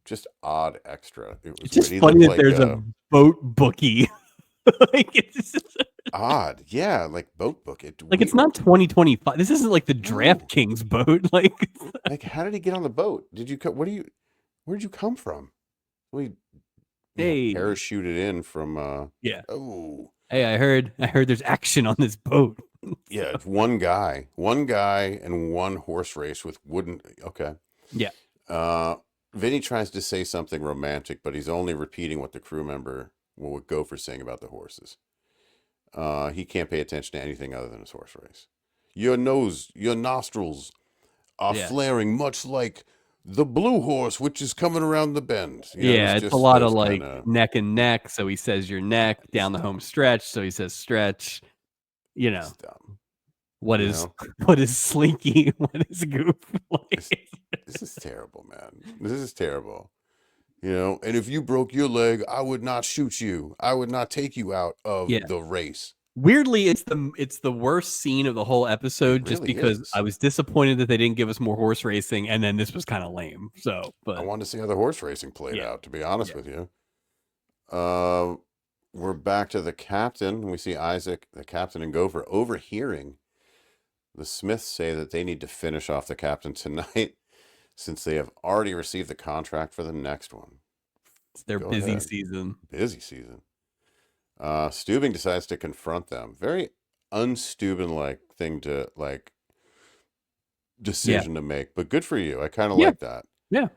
Just odd extra. It was it's just weird. funny that there's a boat bookie. Like it's just, odd. Yeah, like boat book. like it's not 2025. This isn't like the No. DraftKings boat. Like how did he get on the boat? Did you where did you come from? We hey, parachuted in from yeah. oh Hey, I heard there's action on this boat. yeah, it's one guy and one horse race with wooden. Okay. Yeah. Vinny tries to say something romantic, but he's only repeating what the crew member would go for saying about the horses. He can't pay attention to anything other than his horse race. Your nose, your nostrils. are flaring much like the blue horse, which is coming around the bend. It's a lot of like neck and neck. So he says your neck down the home stretch. So he says stretch. It's dumb. What is Slinky? What is Goof? This is terrible, man. This is terrible. And if you broke your leg, I would not shoot you. I would not take you out of the race. Weirdly, it's the worst scene of the whole episode, just because I was disappointed that they didn't give us more horse racing, and then this was kind of lame. So, but I wanted to see how the horse racing played out, to be honest with you. We're back to the captain. We see Isaac, the captain, and Gopher overhearing the Smiths say that they need to finish off the captain tonight, since they have already received the contract for the next one. It's their busy season. Busy season. Steubing decides to confront them. Very un-Steubing-like thing to, decision to make. But good for you. I kind of like that. Yeah.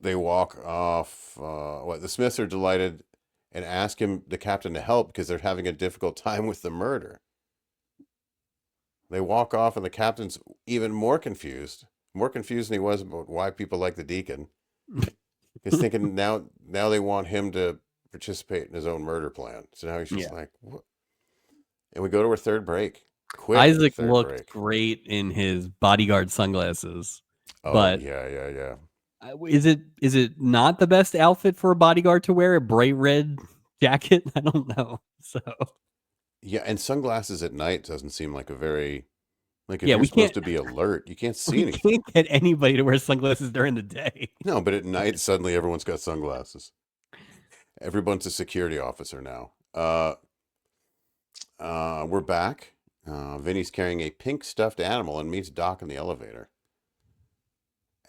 They walk off. The Smiths are delighted and ask the captain, to help because they're having a difficult time with the murder. They walk off, and the captain's even more confused than he was about why people like the Deacon. He's thinking now they want him to participate in his own murder plan. So now he's just like, what? And we go to our third break. Isaac looked great in his bodyguard sunglasses. Oh, but yeah. Is it not the best outfit for a bodyguard to wear? A bright red jacket? I don't know. So. Yeah, and sunglasses at night doesn't seem like a very, if you're supposed to be alert, you can't see anything. You can't get anybody to wear sunglasses during the day. No, but at night, suddenly everyone's got sunglasses. Everyone's a security officer now. We're back. Vinny's carrying a pink stuffed animal and meets Doc in the elevator.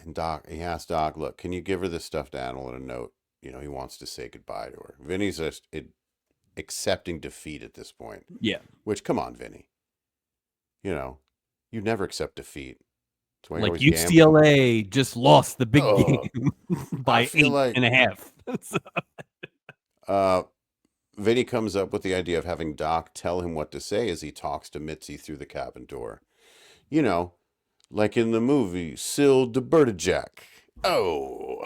And he asks Doc, look, can you give her this stuffed animal and a note? He wants to say goodbye to her. Vinny's just accepting defeat at this point. Yeah. Which, come on, Vinny. You never accept defeat. Like UCLA just lost the big game by 8.5. Vinny comes up with the idea of having Doc tell him what to say as he talks to Mitzi through the cabin door. Like in the movie, Syl de Bertajac. Oh.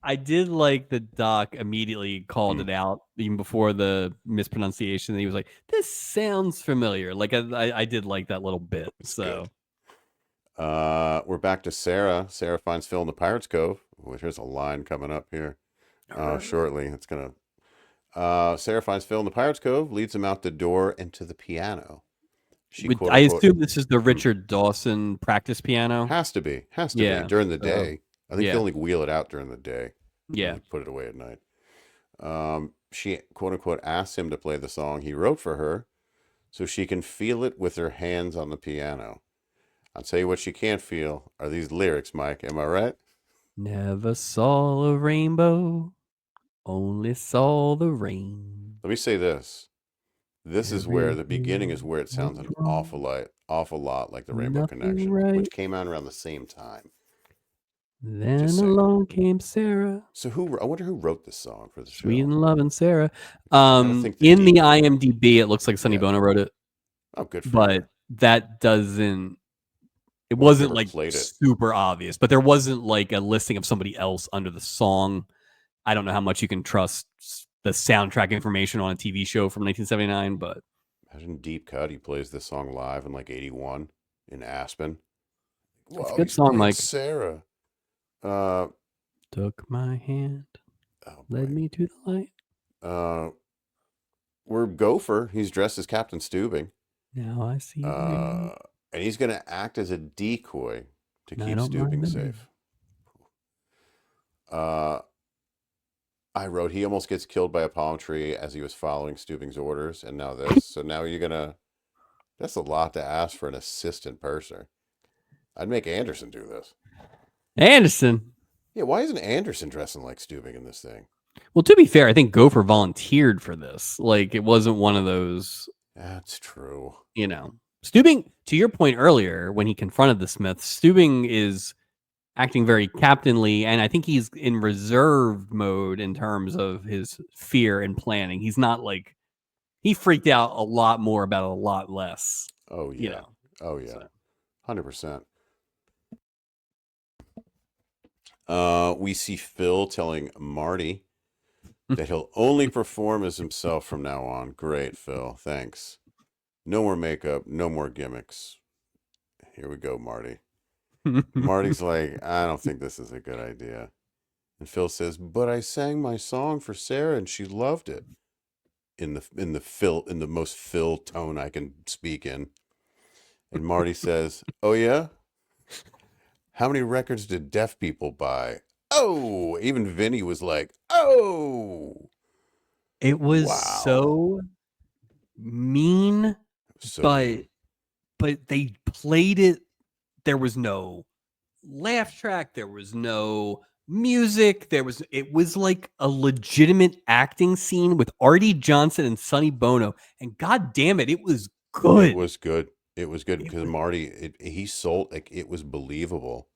I did like that Doc immediately called it out, even before the mispronunciation. He was like, this sounds familiar. Like, I did like that little bit. So we're back to Sarah. Sarah finds Phil in the Pirates Cove. Here's a line coming up here shortly. It's going to... Sarah finds Phil in the Pirates Cove, leads him out the door and to the piano. I assume this is the Richard Dawson practice piano. Has to be during the day. I think he'll wheel it out during the day. Yeah. Put it away at night. She, quote unquote, asks him to play the song he wrote for her so she can feel it with her hands on the piano. I'll tell you what she can't feel are these lyrics, Mike. Am I right? Never saw a rainbow, only saw the rain. Let me say this. This is where the beginning is where it sounds an awful lot like the Rainbow Connection, which came out around the same time. Then along came Sarah. So I wonder who wrote this song for the show. Sweet and Loving Sarah. In the IMDb, it looks like Sonny Bono wrote it. Oh, good for But you. that doesn't... It wasn't like super obvious, but there wasn't like a listing of somebody else under the song. I don't know how much you can trust the soundtrack information on a TV show from 1979, but... Imagine Deep Cut. He plays this song live in 81 in Aspen. It's a good song, Mike. Sarah. Took my hand, led me to the light. We're Gopher. He's dressed as Captain Steubing. Now I see. And he's going to act as a decoy to keep Steubing safe. I wrote, he almost gets killed by a palm tree as he was following Steubing's orders. And now this. So now you're going to... That's a lot to ask for an assistant purser. I'd make Anderson do this. Anderson? Yeah, why isn't Anderson dressing like Steubing in this thing? Well, to be fair, I think Gopher volunteered for this. Like, it wasn't one of those... That's true. Steubing, to your point earlier, when he confronted the Smiths, Steubing is acting very captainly, and I think he's in reserve mode in terms of his fear and planning. He's not like... He freaked out a lot more about a lot less. Oh You yeah. know. Oh yeah. So 100%. We see Phil telling Marty that he'll only perform as himself from now on. Great, Phil. Thanks. No more makeup, no more gimmicks. Here we go, Marty. Marty's like, I don't think this is a good idea. And Phil says, but I sang my song for Sarah and she loved it. In the most Phil tone I can speak in. And Marty says, oh yeah? How many records did deaf people buy? Oh, even Vinny was like, oh. it was Wow. so mean, So but mean. they played it. There was no laugh track. There was no music. It was like a legitimate acting scene with Artie Johnson and Sonny Bono. And god damn it, it was It good. was good. It was good It because was Marty, he sold, like, it was believable.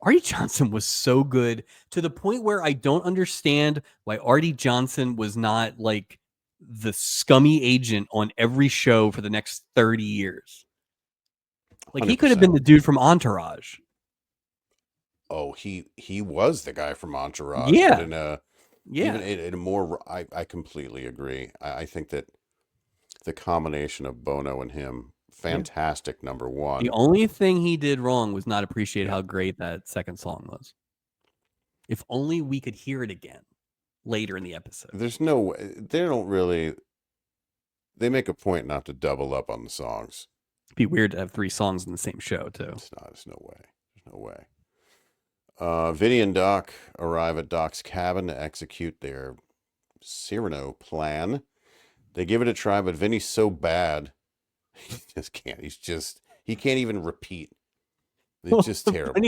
Artie Johnson was so good to the point where I don't understand why Artie Johnson was not like the scummy agent on every show for the next 30 years. Like he could have been 100%. the dude from Entourage. Oh, he was the guy from Entourage, but Yeah. in a even Yeah. in a more, I completely agree. I think that the combination of Bono and him, Yeah. fantastic number The one. only thing he did wrong was not appreciate Yeah. how great that second song was. If only we could hear it again later in the episode. There's no way they don't really. They make a point not to double up on the songs. It'd be weird to have 3 songs in the same show too. It's not. There's no way. There's no way. Vinny and Doc arrive at Doc's cabin to execute their Cyrano plan. They give it a try, but Vinny's so bad, he just can't. He can't even repeat. It's just terrible.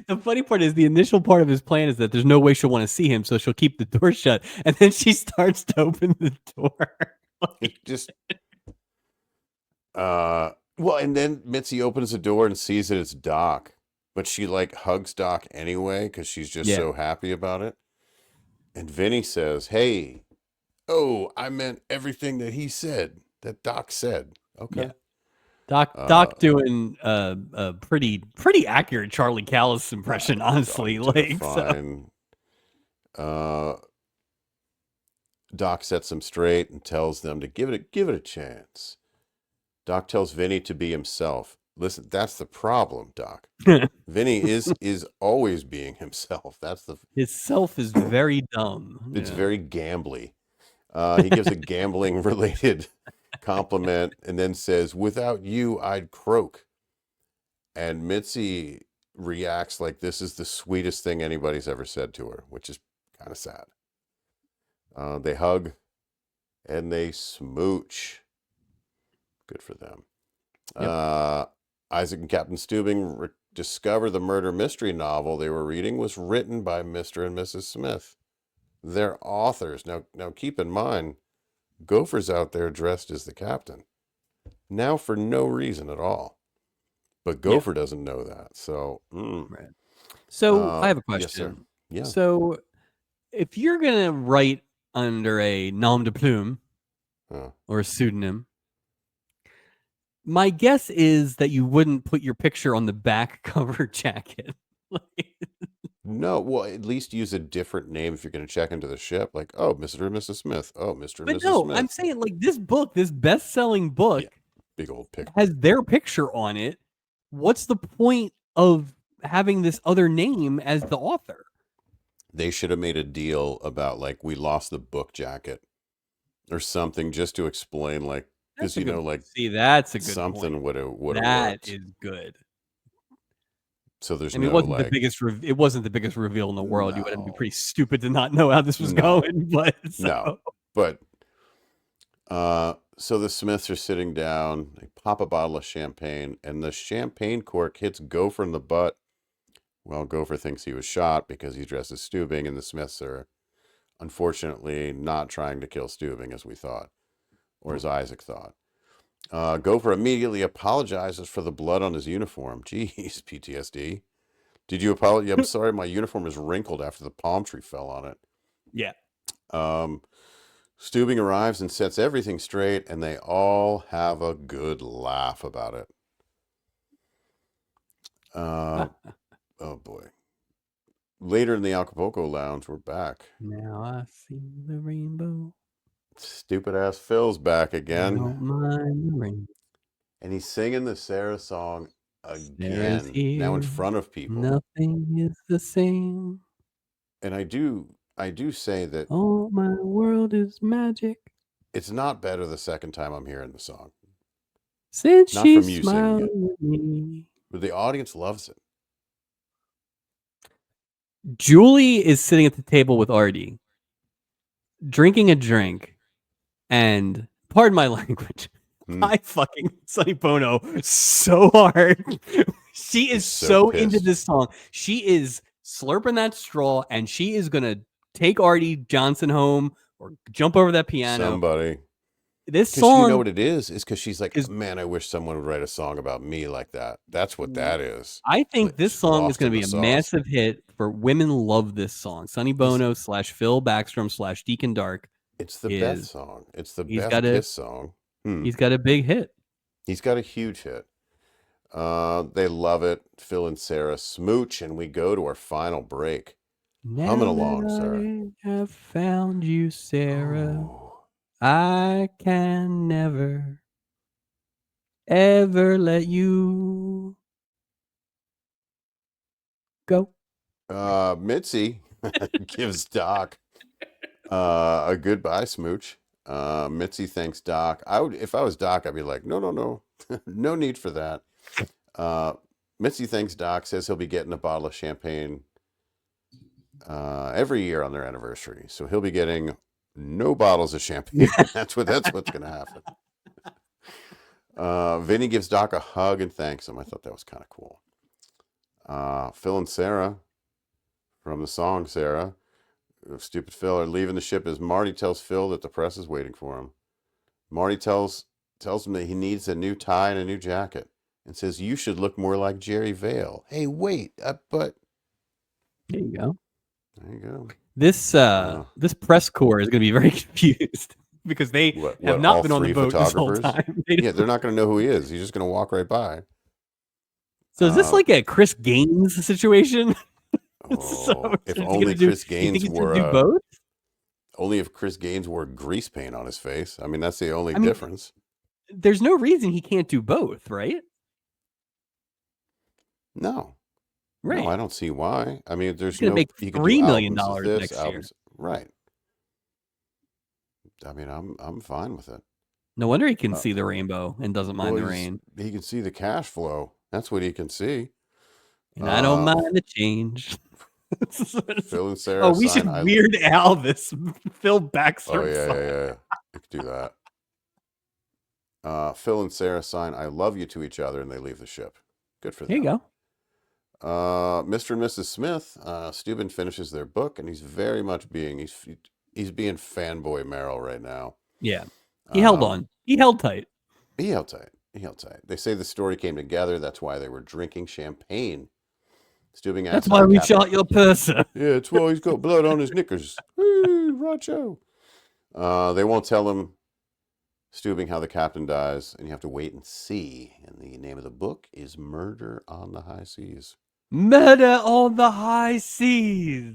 The funny part is the initial part of his plan is that there's no way she'll want to see him, so she'll keep the door shut, and then she starts to open the door. It just, well, and then Mitzi opens the door and sees that it's Doc, but she like hugs Doc anyway because she's just Yeah. so happy about it. And Vinny says, "Hey, oh, I meant everything that he said, that Doc said." Okay. Yeah. Doc doing a pretty accurate Charlie Callis impression, honestly. Did a Like so. fine. Doc sets them straight and tells them to give it a chance. Doc tells Vinny to be himself. Listen, that's the problem, Doc. Vinny is always being himself. That's the His self is very dumb. It's very gambly. He gives a gambling related compliment and then says, "Without you, I'd croak." And Mitzi reacts like this is the sweetest thing anybody's ever said to her, which is kind of sad. They hug and they smooch. Good for them. Yep. Isaac and Captain Steubing discover the murder mystery novel they were reading was written by Mr. and Mrs. Smith. They're authors. Now keep in mind, Gopher's out there dressed as the captain. Now for no reason at all. But Gopher doesn't know that. So, Right. So I have a question. Yes, sir. Yeah. So if you're gonna write under a nom de plume or a pseudonym, my guess is that you wouldn't put your picture on the back cover jacket. No, well, at least use a different name if you're going to check into the ship. Like, oh, Mr. and Mrs. Smith. Oh, Mr. and But Mrs. no, Smith. I'm saying like this book, this best-selling book, big old picture, has their picture on it. What's the point of having this other name as the author? They should have made a deal about like we lost the book jacket or something just to explain, like, because like that's a good something would have worked. That is good. So there's it wasn't the biggest. It wasn't the biggest reveal in the world. You would be pretty stupid to not know how this was going. But so the Smiths are sitting down. They pop a bottle of champagne, and the champagne cork hits Gopher in the butt. Well, Gopher thinks he was shot because he's dressed as Steubing, and the Smiths are unfortunately not trying to kill Steubing as we thought, or as Isaac thought. Gopher immediately apologizes for the blood on his uniform. Jeez, PTSD. Did you apologize? I'm sorry, my uniform is wrinkled after the palm tree fell on it. Yeah. Steubing arrives and sets everything straight, and they all have a good laugh about it. Oh boy. Later in the Acapulco lounge, we're back. Now I see the rainbow. Stupid ass Phil's back I again. don't mind the rain. And he's singing the Sarah song Sarah's again. here. Now in front of people. Nothing is the same. And I do say that Oh, my world is magic. it's not better the second time I'm hearing the song. Since Not from she's you singing it. smiling at me. But the audience loves it. Julie is sitting at the table with Artie, drinking a drink, and pardon my language, I fucking Sonny Bono so hard. She is so into this song. She is slurping that straw, and she is gonna take Artie Johnson home or jump over that piano. Somebody. This song, you know what it is because she's like, man, I wish someone would write a song about me like that. That's what that is. I think this song is going to be a massive hit for women. Love this song. Sonny Bono / Phil Backstrom / Deacon Dark. It's the best song. It's the best Kiss song. He's got a big hit. He's got a huge hit. They love it. Phil and Sarah smooch, and we go to our final break. Humming along, Sarah. I have found you, Sarah. I can never, ever let you go. Mitzi gives Doc a goodbye smooch. Mitzi thanks Doc. If I was Doc, I'd be like, no, no need for that. Mitzi thanks Doc, says he'll be getting a bottle of champagne every year on their anniversary. So he'll be getting no bottles of champagne. That's what's going to happen. Vinny gives Doc a hug and thanks him. I thought that was kind of cool. Phil and Sarah from the song Sarah, Stupid Phil, are leaving the ship as Marty tells Phil that the press is waiting for him. Marty tells him that he needs a new tie and a new jacket and says, you should look more like Jerry Vale. Hey, wait, but... There you go. There you go. This press corps is going to be very confused because they have not been on the boat this whole time. Yeah, they're not going to know who he is. He's just going to walk right by. So is this like a Chris Gaines situation? If only Chris Gaines wore both? Only if Chris Gaines wore grease paint on his face. I mean, that's the only difference. There's no reason he can't do both, right? No. Right. No, I don't see why. I mean, there's no. Make $3 million next year. Right. I mean, I'm fine with it. No wonder he can see the rainbow and doesn't mind the rain. He can see the cash flow. That's what he can see. And I don't mind the change. Phil and Sarah. We should Weird Al this Phil Backstrom. Oh yeah. You could do that. Phil and Sarah sign "I love you" to each other, and they leave the ship. Good for them. There you go. Mr. and Mrs. Smith, Steuben finishes their book, and he's very much he's being fanboy Merrill right now. Yeah, he held on. He held tight. He held tight. They say the story came together. That's why they were drinking champagne. Steuben asks, that's why we shot your person. Yeah, it's why he's got blood on his knickers. Hey, Racho. They won't tell him, Steuben, how the captain dies, and you have to wait and see. And the name of the book is Murder on the High Seas. Murder on the High Seas.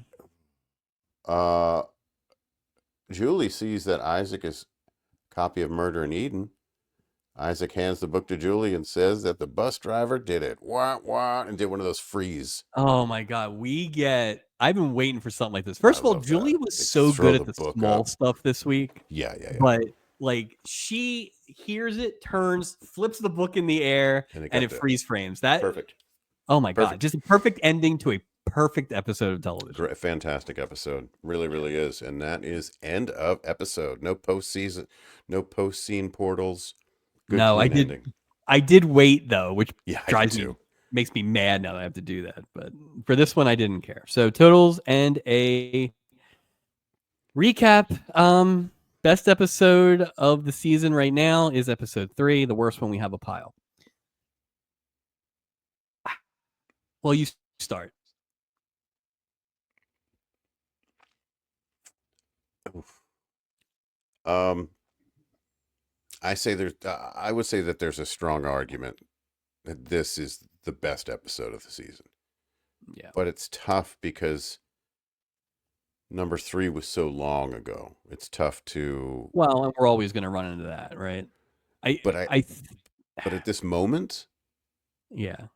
Julie sees that Isaac is a copy of Murder in Eden. Isaac hands the book to Julie and says that the bus driver did it. Wah, wah, and did one of those freeze. Oh my God. I've been waiting for something like this. First of all, Julie was so good at the small stuff this week. Yeah. But like she hears it, turns, flips the book in the air, and it freeze frames. That perfect. Oh my God. Just a perfect ending to a perfect episode of television. Great, fantastic episode. Really, really is. And that is end of episode. No postseason, no post-scene portals. Good, no, ending. I did wait though, which makes me mad now that I have to do that. But for this one, I didn't care. So totals and a recap. Best episode of the season right now is episode 3. The worst one, we have a pile. Well, you start. I would say that there's a strong argument that this is the best episode of the season. Yeah. But it's tough because number 3 was so long ago. It's tough to. Well, and we're always going to run into that, right? But I. I, But at this moment, yeah.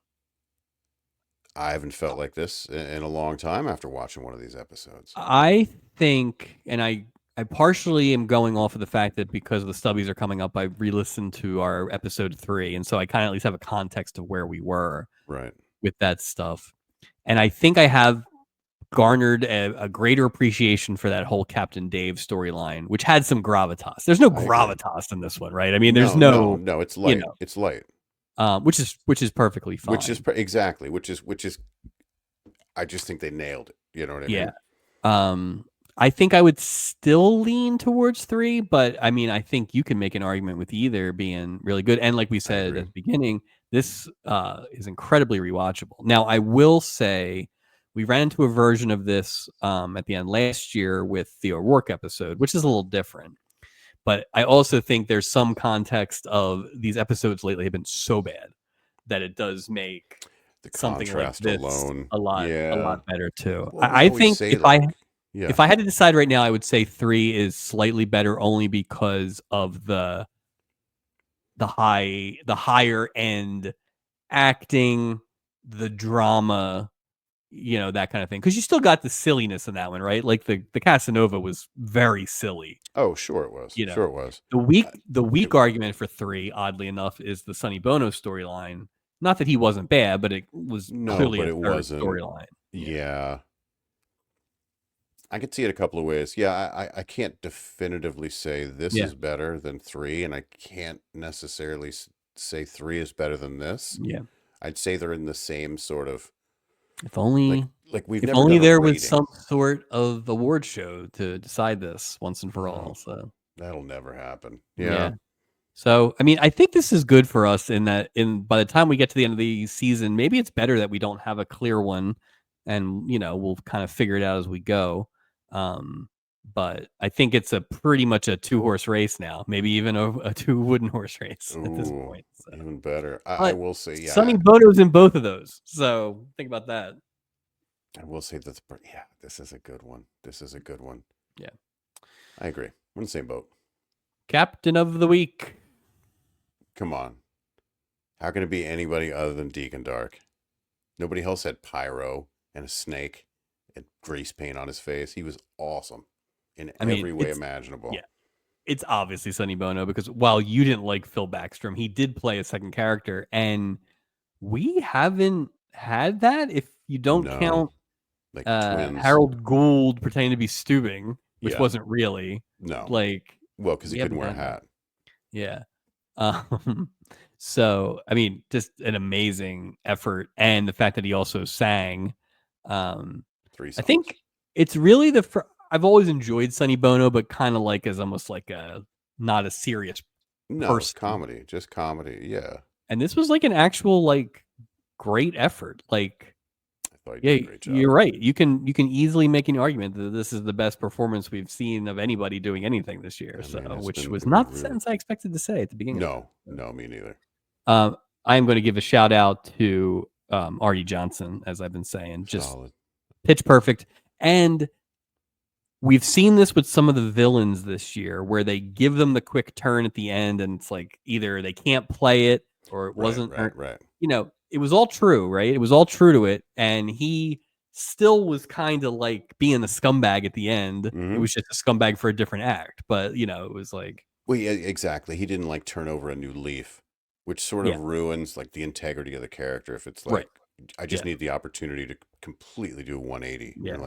I haven't felt like this in a long time after watching one of these episodes. I think, and I partially am going off of the fact that because the stubbies are coming up, I re-listened to our episode 3, and so I kind of at least have a context of where we were right with that stuff. And I think I have garnered a greater appreciation for that whole Captain Dave storyline, which had some gravitas. There's no gravitas in this one, right? I mean, there's no, it's light. It's light. Which is perfectly fine. Exactly. Which is. I just think they nailed it. You know what I mean? Yeah. I think I would still lean towards 3, but I mean, I think you can make an argument with either being really good. And like we said at the beginning, this is incredibly rewatchable. Now, I will say we ran into a version of this at the end last year with the O'Rourke episode, which is a little different. But I also think there's some context of these episodes lately have been so bad that it does make the something like this alone a lot better too. Well, I think if I had to decide right now, I would say 3 is slightly better only because of the higher end acting, the drama, that kind of thing. Because you still got the silliness in that one, right? Like the Casanova was very silly. Oh, sure it was. Sure it was. The weak argument for 3, oddly enough, is the Sonny Bono storyline. Not that he wasn't bad, but it was clearly a third storyline. Yeah. I could see it a couple of ways. Yeah, I can't definitively say this is better than 3, and I can't necessarily say 3 is better than this. Yeah. I'd say they're in the same sort of. If only we've if never only done there rating. was some sort of award show to decide this once and for all. So that'll never happen. Yeah. So I mean, I think this is good for us in that by the time we get to the end of the season, maybe it's better that we don't have a clear one, and we'll kind of figure it out as we go. But I think it's a pretty much a 2-horse race now, maybe even a 2 wooden horse race at this point. So. Even better. I will say, yeah. Sonny Bono's in both of those, so think about that. I will say that, this is a good one. Yeah. I agree. We're in the same boat. Captain of the Week. Come on. How can it be anybody other than Deacon Dark? Nobody else had pyro and a snake and grease paint on his face. He was awesome in every way imaginable. Yeah. It's obviously Sonny Bono because while you didn't like Phil Backstrom, he did play a second character, and we haven't had that if you don't count like twins. Harold Gould pretending to be Steubing, which wasn't really. No. Because he couldn't wear a hat. Yeah. So, I mean, just an amazing effort. And the fact that he also sang. 3 songs. I think it's really I've always enjoyed Sonny Bono, but kind of like as almost like not a serious person. Comedy, just comedy. Yeah. And this was like an actual great effort. I thought you did a great job. You're right. You can easily make an argument that this is the best performance we've seen of anybody doing anything this year. Which was not the sentence I expected to say at the beginning. No, me neither. I'm going to give a shout out to Artie Johnson, as I've been saying. Just solid. Pitch perfect. And we've seen this with some of the villains this year where they give them the quick turn at the end, and it's like either they can't play it or it wasn't. Right. It was all true, right? It was all true to it. And he still was kind of like being the scumbag at the end. Mm-hmm. It was just a scumbag for a different act. But, it was like. Well, yeah, exactly. He didn't turn over a new leaf, which sort of ruins the integrity of the character. If it's I just need the opportunity to completely do a 180. Yeah.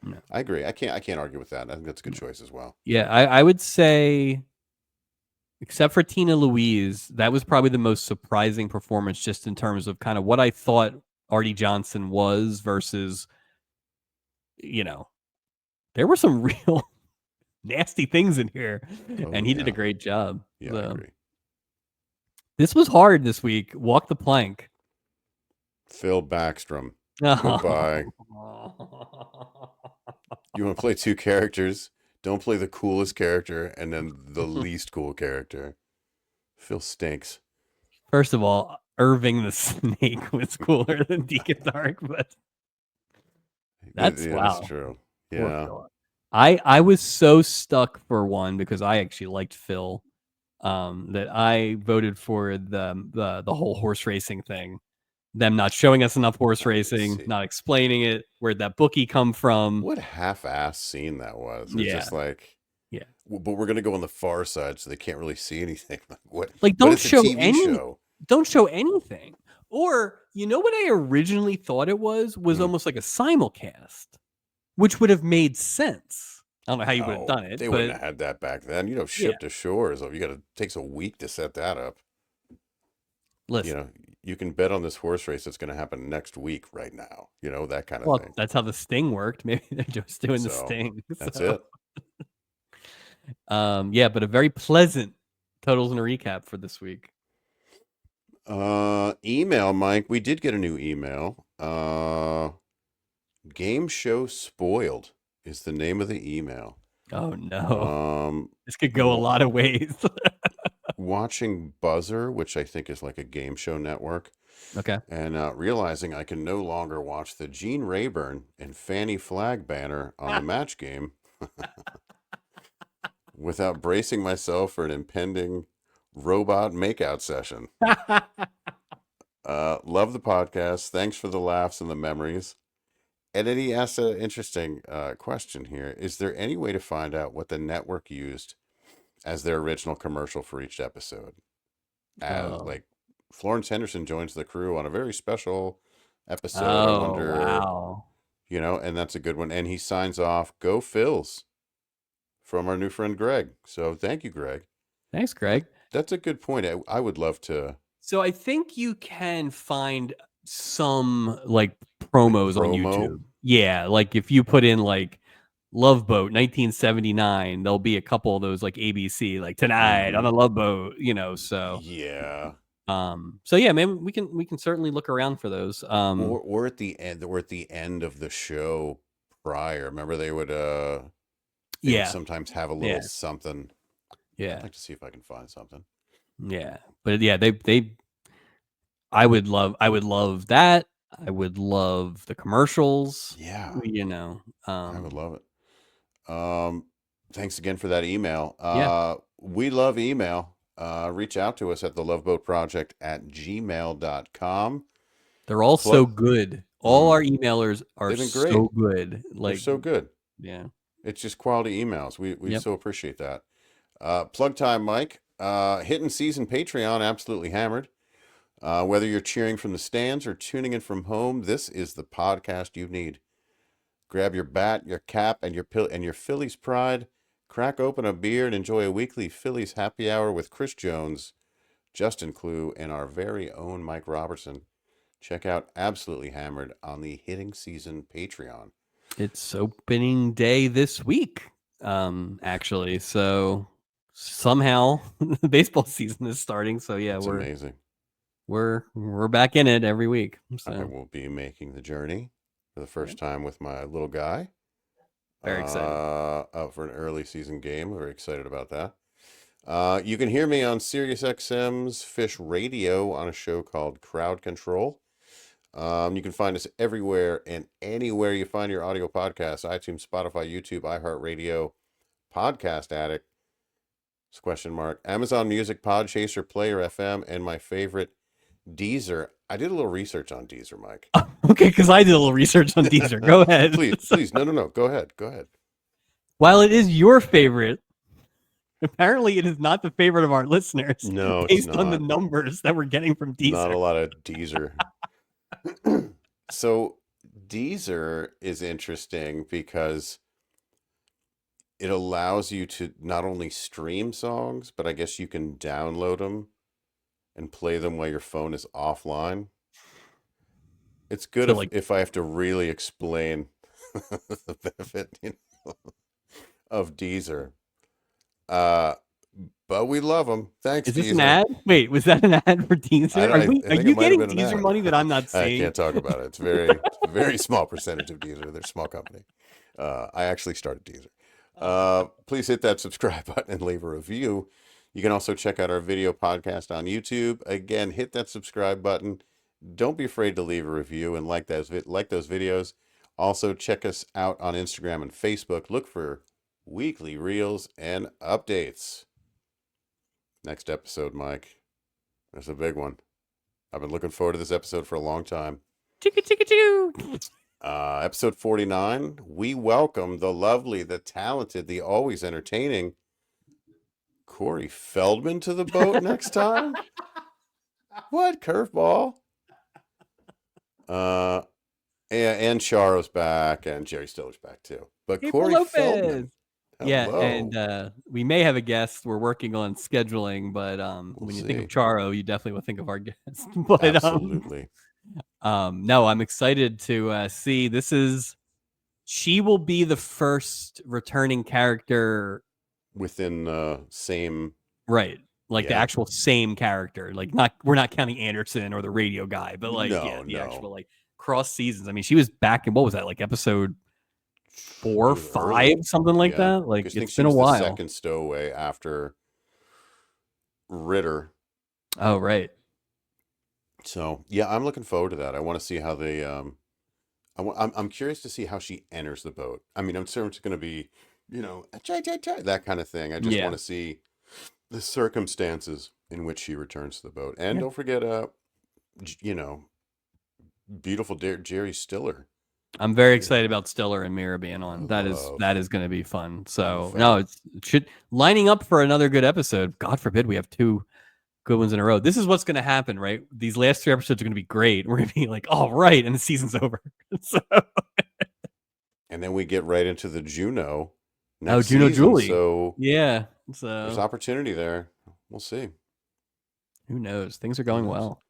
No. I agree. I can't argue with that. I think that's a good choice as well. Yeah, I would say, except for Tina Louise, that was probably the most surprising performance just in terms of kind of what I thought Artie Johnson was versus, there were some real nasty things in here, and he did a great job. Yeah, I agree. This was hard this week. Walk the plank. Phil Backstrom. Goodbye. You want to play 2 characters? Don't play the coolest character and then the least cool character. Phil stinks. First of all, Irving the Snake was cooler than Deacon Dark, but that's true. Poor Yeah. Phil. I was so stuck for one because I actually liked Phil, that I voted for the whole horse racing thing. Them not showing us enough horse racing, not explaining it. Where'd that bookie come from? What half-ass scene that was. It's just like, yeah. But we're gonna go on the far side, so they can't really see anything. What? Like, don't show show. Don't show anything. Or you know what I originally thought it was almost like a simulcast, which would have made sense. I don't know how you would have done it. They wouldn't have had that back then. Ship to shore is you got to takes a week to set that up. Listen, you can bet on this horse race that's going to happen next week right now. That kind of thing. That's how the Sting worked. Maybe they're just doing the Sting. That's it. Yeah, but a very pleasant totals and a recap for this week. Email, Mike. We did get a new email. Game Show Spoiled is the name of the email. Oh no. This could go a lot of ways. Watching Buzzer, which I think is like a game show network. Okay. And realizing I can no longer watch the Gene Rayburn and Fannie Flagg banner on the match game without bracing myself for an impending robot makeout session. Love the podcast. Thanks for the laughs and the memories. And then he asked an interesting question here. Is there any way to find out what the network used as their original commercial for each episode? Like Florence Henderson joins the crew on a very special episode. I wonder, wow. And that's a good one. And he signs off, "Go Phils," from our new friend Greg. So thank you, Greg. Thanks, Greg. That's a good point. I would love to. So I think you can find some like promos on YouTube. Yeah, like if you put in like Love Boat 1979, there'll be a couple of those like ABC, like tonight on the Love Boat, so yeah. So yeah, maybe we can certainly look around for those. Or at the end of the show prior. Remember they would would sometimes have a little something. Yeah. I'd like to see if I can find something. Yeah. But yeah, I would love that. I would love the commercials. Yeah. I would love it. Thanks again for that email. We love email. Reach out to us at theloveboatproject@gmail.com. They're all so good. All our emailers are so good. Like, they're so good. Yeah. It's just quality emails. We so appreciate that. Plug time, Mike. Hitting season Patreon, absolutely hammered. Whether you're cheering from the stands or tuning in from home, this is the podcast you need. Grab your bat, your cap, and your Phillies pride. Crack open a beer and enjoy a weekly Phillies happy hour with Chris Jones, Justin Clue, and our very own Mike Robertson. Check out Absolutely Hammered on the Hitting Season Patreon. It's opening day this week, actually. So somehow the baseball season is starting. So yeah, it's amazing. We're back in it every week. So. I will be making the journey for the first time with my little guy. Very excited. Out for an early season game. Very excited about that. You can hear me on SiriusXM's Fish Radio on a show called Crowd Control. You can find us everywhere and anywhere you find your audio podcasts: iTunes, Spotify, YouTube, iHeartRadio, Podcast Addict, Amazon Music, Podchaser, Player FM, and my favorite, Deezer. I did a little research on Deezer, Mike. Okay, because I did a little research on Deezer. Go ahead. Please. No. Go ahead. While it is your favorite, apparently it is not the favorite of our listeners. No, based on the numbers that we're getting from Deezer. Not a lot of Deezer. So Deezer is interesting because it allows you to not only stream songs, but I guess you can download them and play them while your phone is offline. It's good if I have to really explain the benefit of Deezer. But we love them. Thanks, Is this Deezer. an ad? Wait, was that an ad for Deezer? Are you getting Deezer money that I'm not seeing? I can't talk about it. It's very small percentage of Deezer. They're a small company. I actually started Deezer. Please hit that subscribe button and leave a review. You can also check out our video podcast on YouTube. Again, hit that subscribe button. Don't be afraid to leave a review and like those videos. Also, check us out on Instagram and Facebook. Look for weekly reels and updates. Next episode, Mike. There's a big one. I've been looking forward to this episode for a long time. Episode 49. We welcome the lovely, the talented, the always entertaining Corey Feldman to the boat next time. What curveball? And Charo's back, and Jerry Stiller's back too. But Corey Feldman. Hello. Yeah, and we may have a guest. We're working on scheduling, but when you think of Charo, you definitely will think of our guest. But absolutely. No, I'm excited to see. She will be the first returning character within the same, right? Like the actual same character. Like we're not counting Anderson or the radio guy, but like the actual like cross seasons. I mean, she was back in, what was that, like episode 4 or 5, something like that. Like it's been a while. The second stowaway after Ritter. Oh, right. So yeah, I'm looking forward to that. I want to see how they. I'm curious to see how she enters the boat. I mean, I'm sure it's going to be, that kind of thing. I just want to see the circumstances in which she returns to the boat. And don't forget, beautiful Jerry Stiller. I'm very excited about Stiller and Mira being on. That is going to be fun. So it should lining up for another good episode. God forbid we have 2 good ones in a row. This is what's going to happen, right? These last 3 episodes are going to be great. We're going to be like, all right, and the season's over. So. And then we get right into the Juno. Juno season, Julie. So so there's opportunity there. We'll see. Who knows? Things are going well.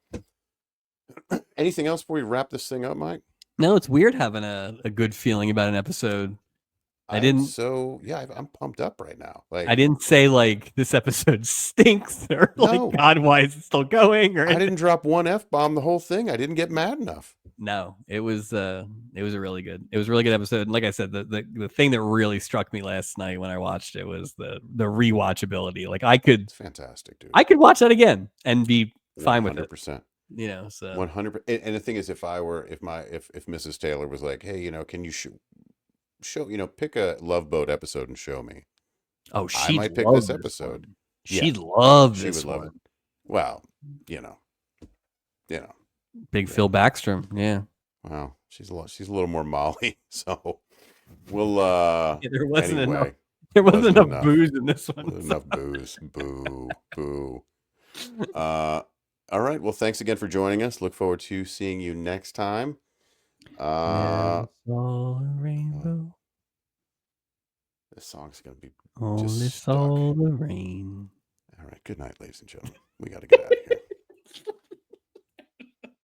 Anything else before we wrap this thing up, Mike? No, it's weird having a good feeling about an episode. I'm pumped up right now. Like I didn't say like this episode stinks or like God, why is it still going? Or I didn't drop one F-bomb the whole thing. I didn't get mad enough. No, it was a really good episode. And like I said, the thing that really struck me last night when I watched it was the rewatchability. Like it's fantastic, dude. I could watch that again and be fine 100%. With it. So 100%. And the thing is, if Mrs. Taylor was like, hey, can you show, pick a Love Boat episode and show me. Oh, I might pick this episode. She'd love this one. Love it. Well, Big Phil Backstrom, yeah. Wow, she's a little more Molly. So we'll. There wasn't enough. There wasn't enough booze in this one. Enough booze. Boo, boo. All right. Well, thanks again for joining us. Look forward to seeing you next time. Never saw a rainbow. This song's gonna be only saw the rain. All right. Good night, ladies and gentlemen. We got to get out of here.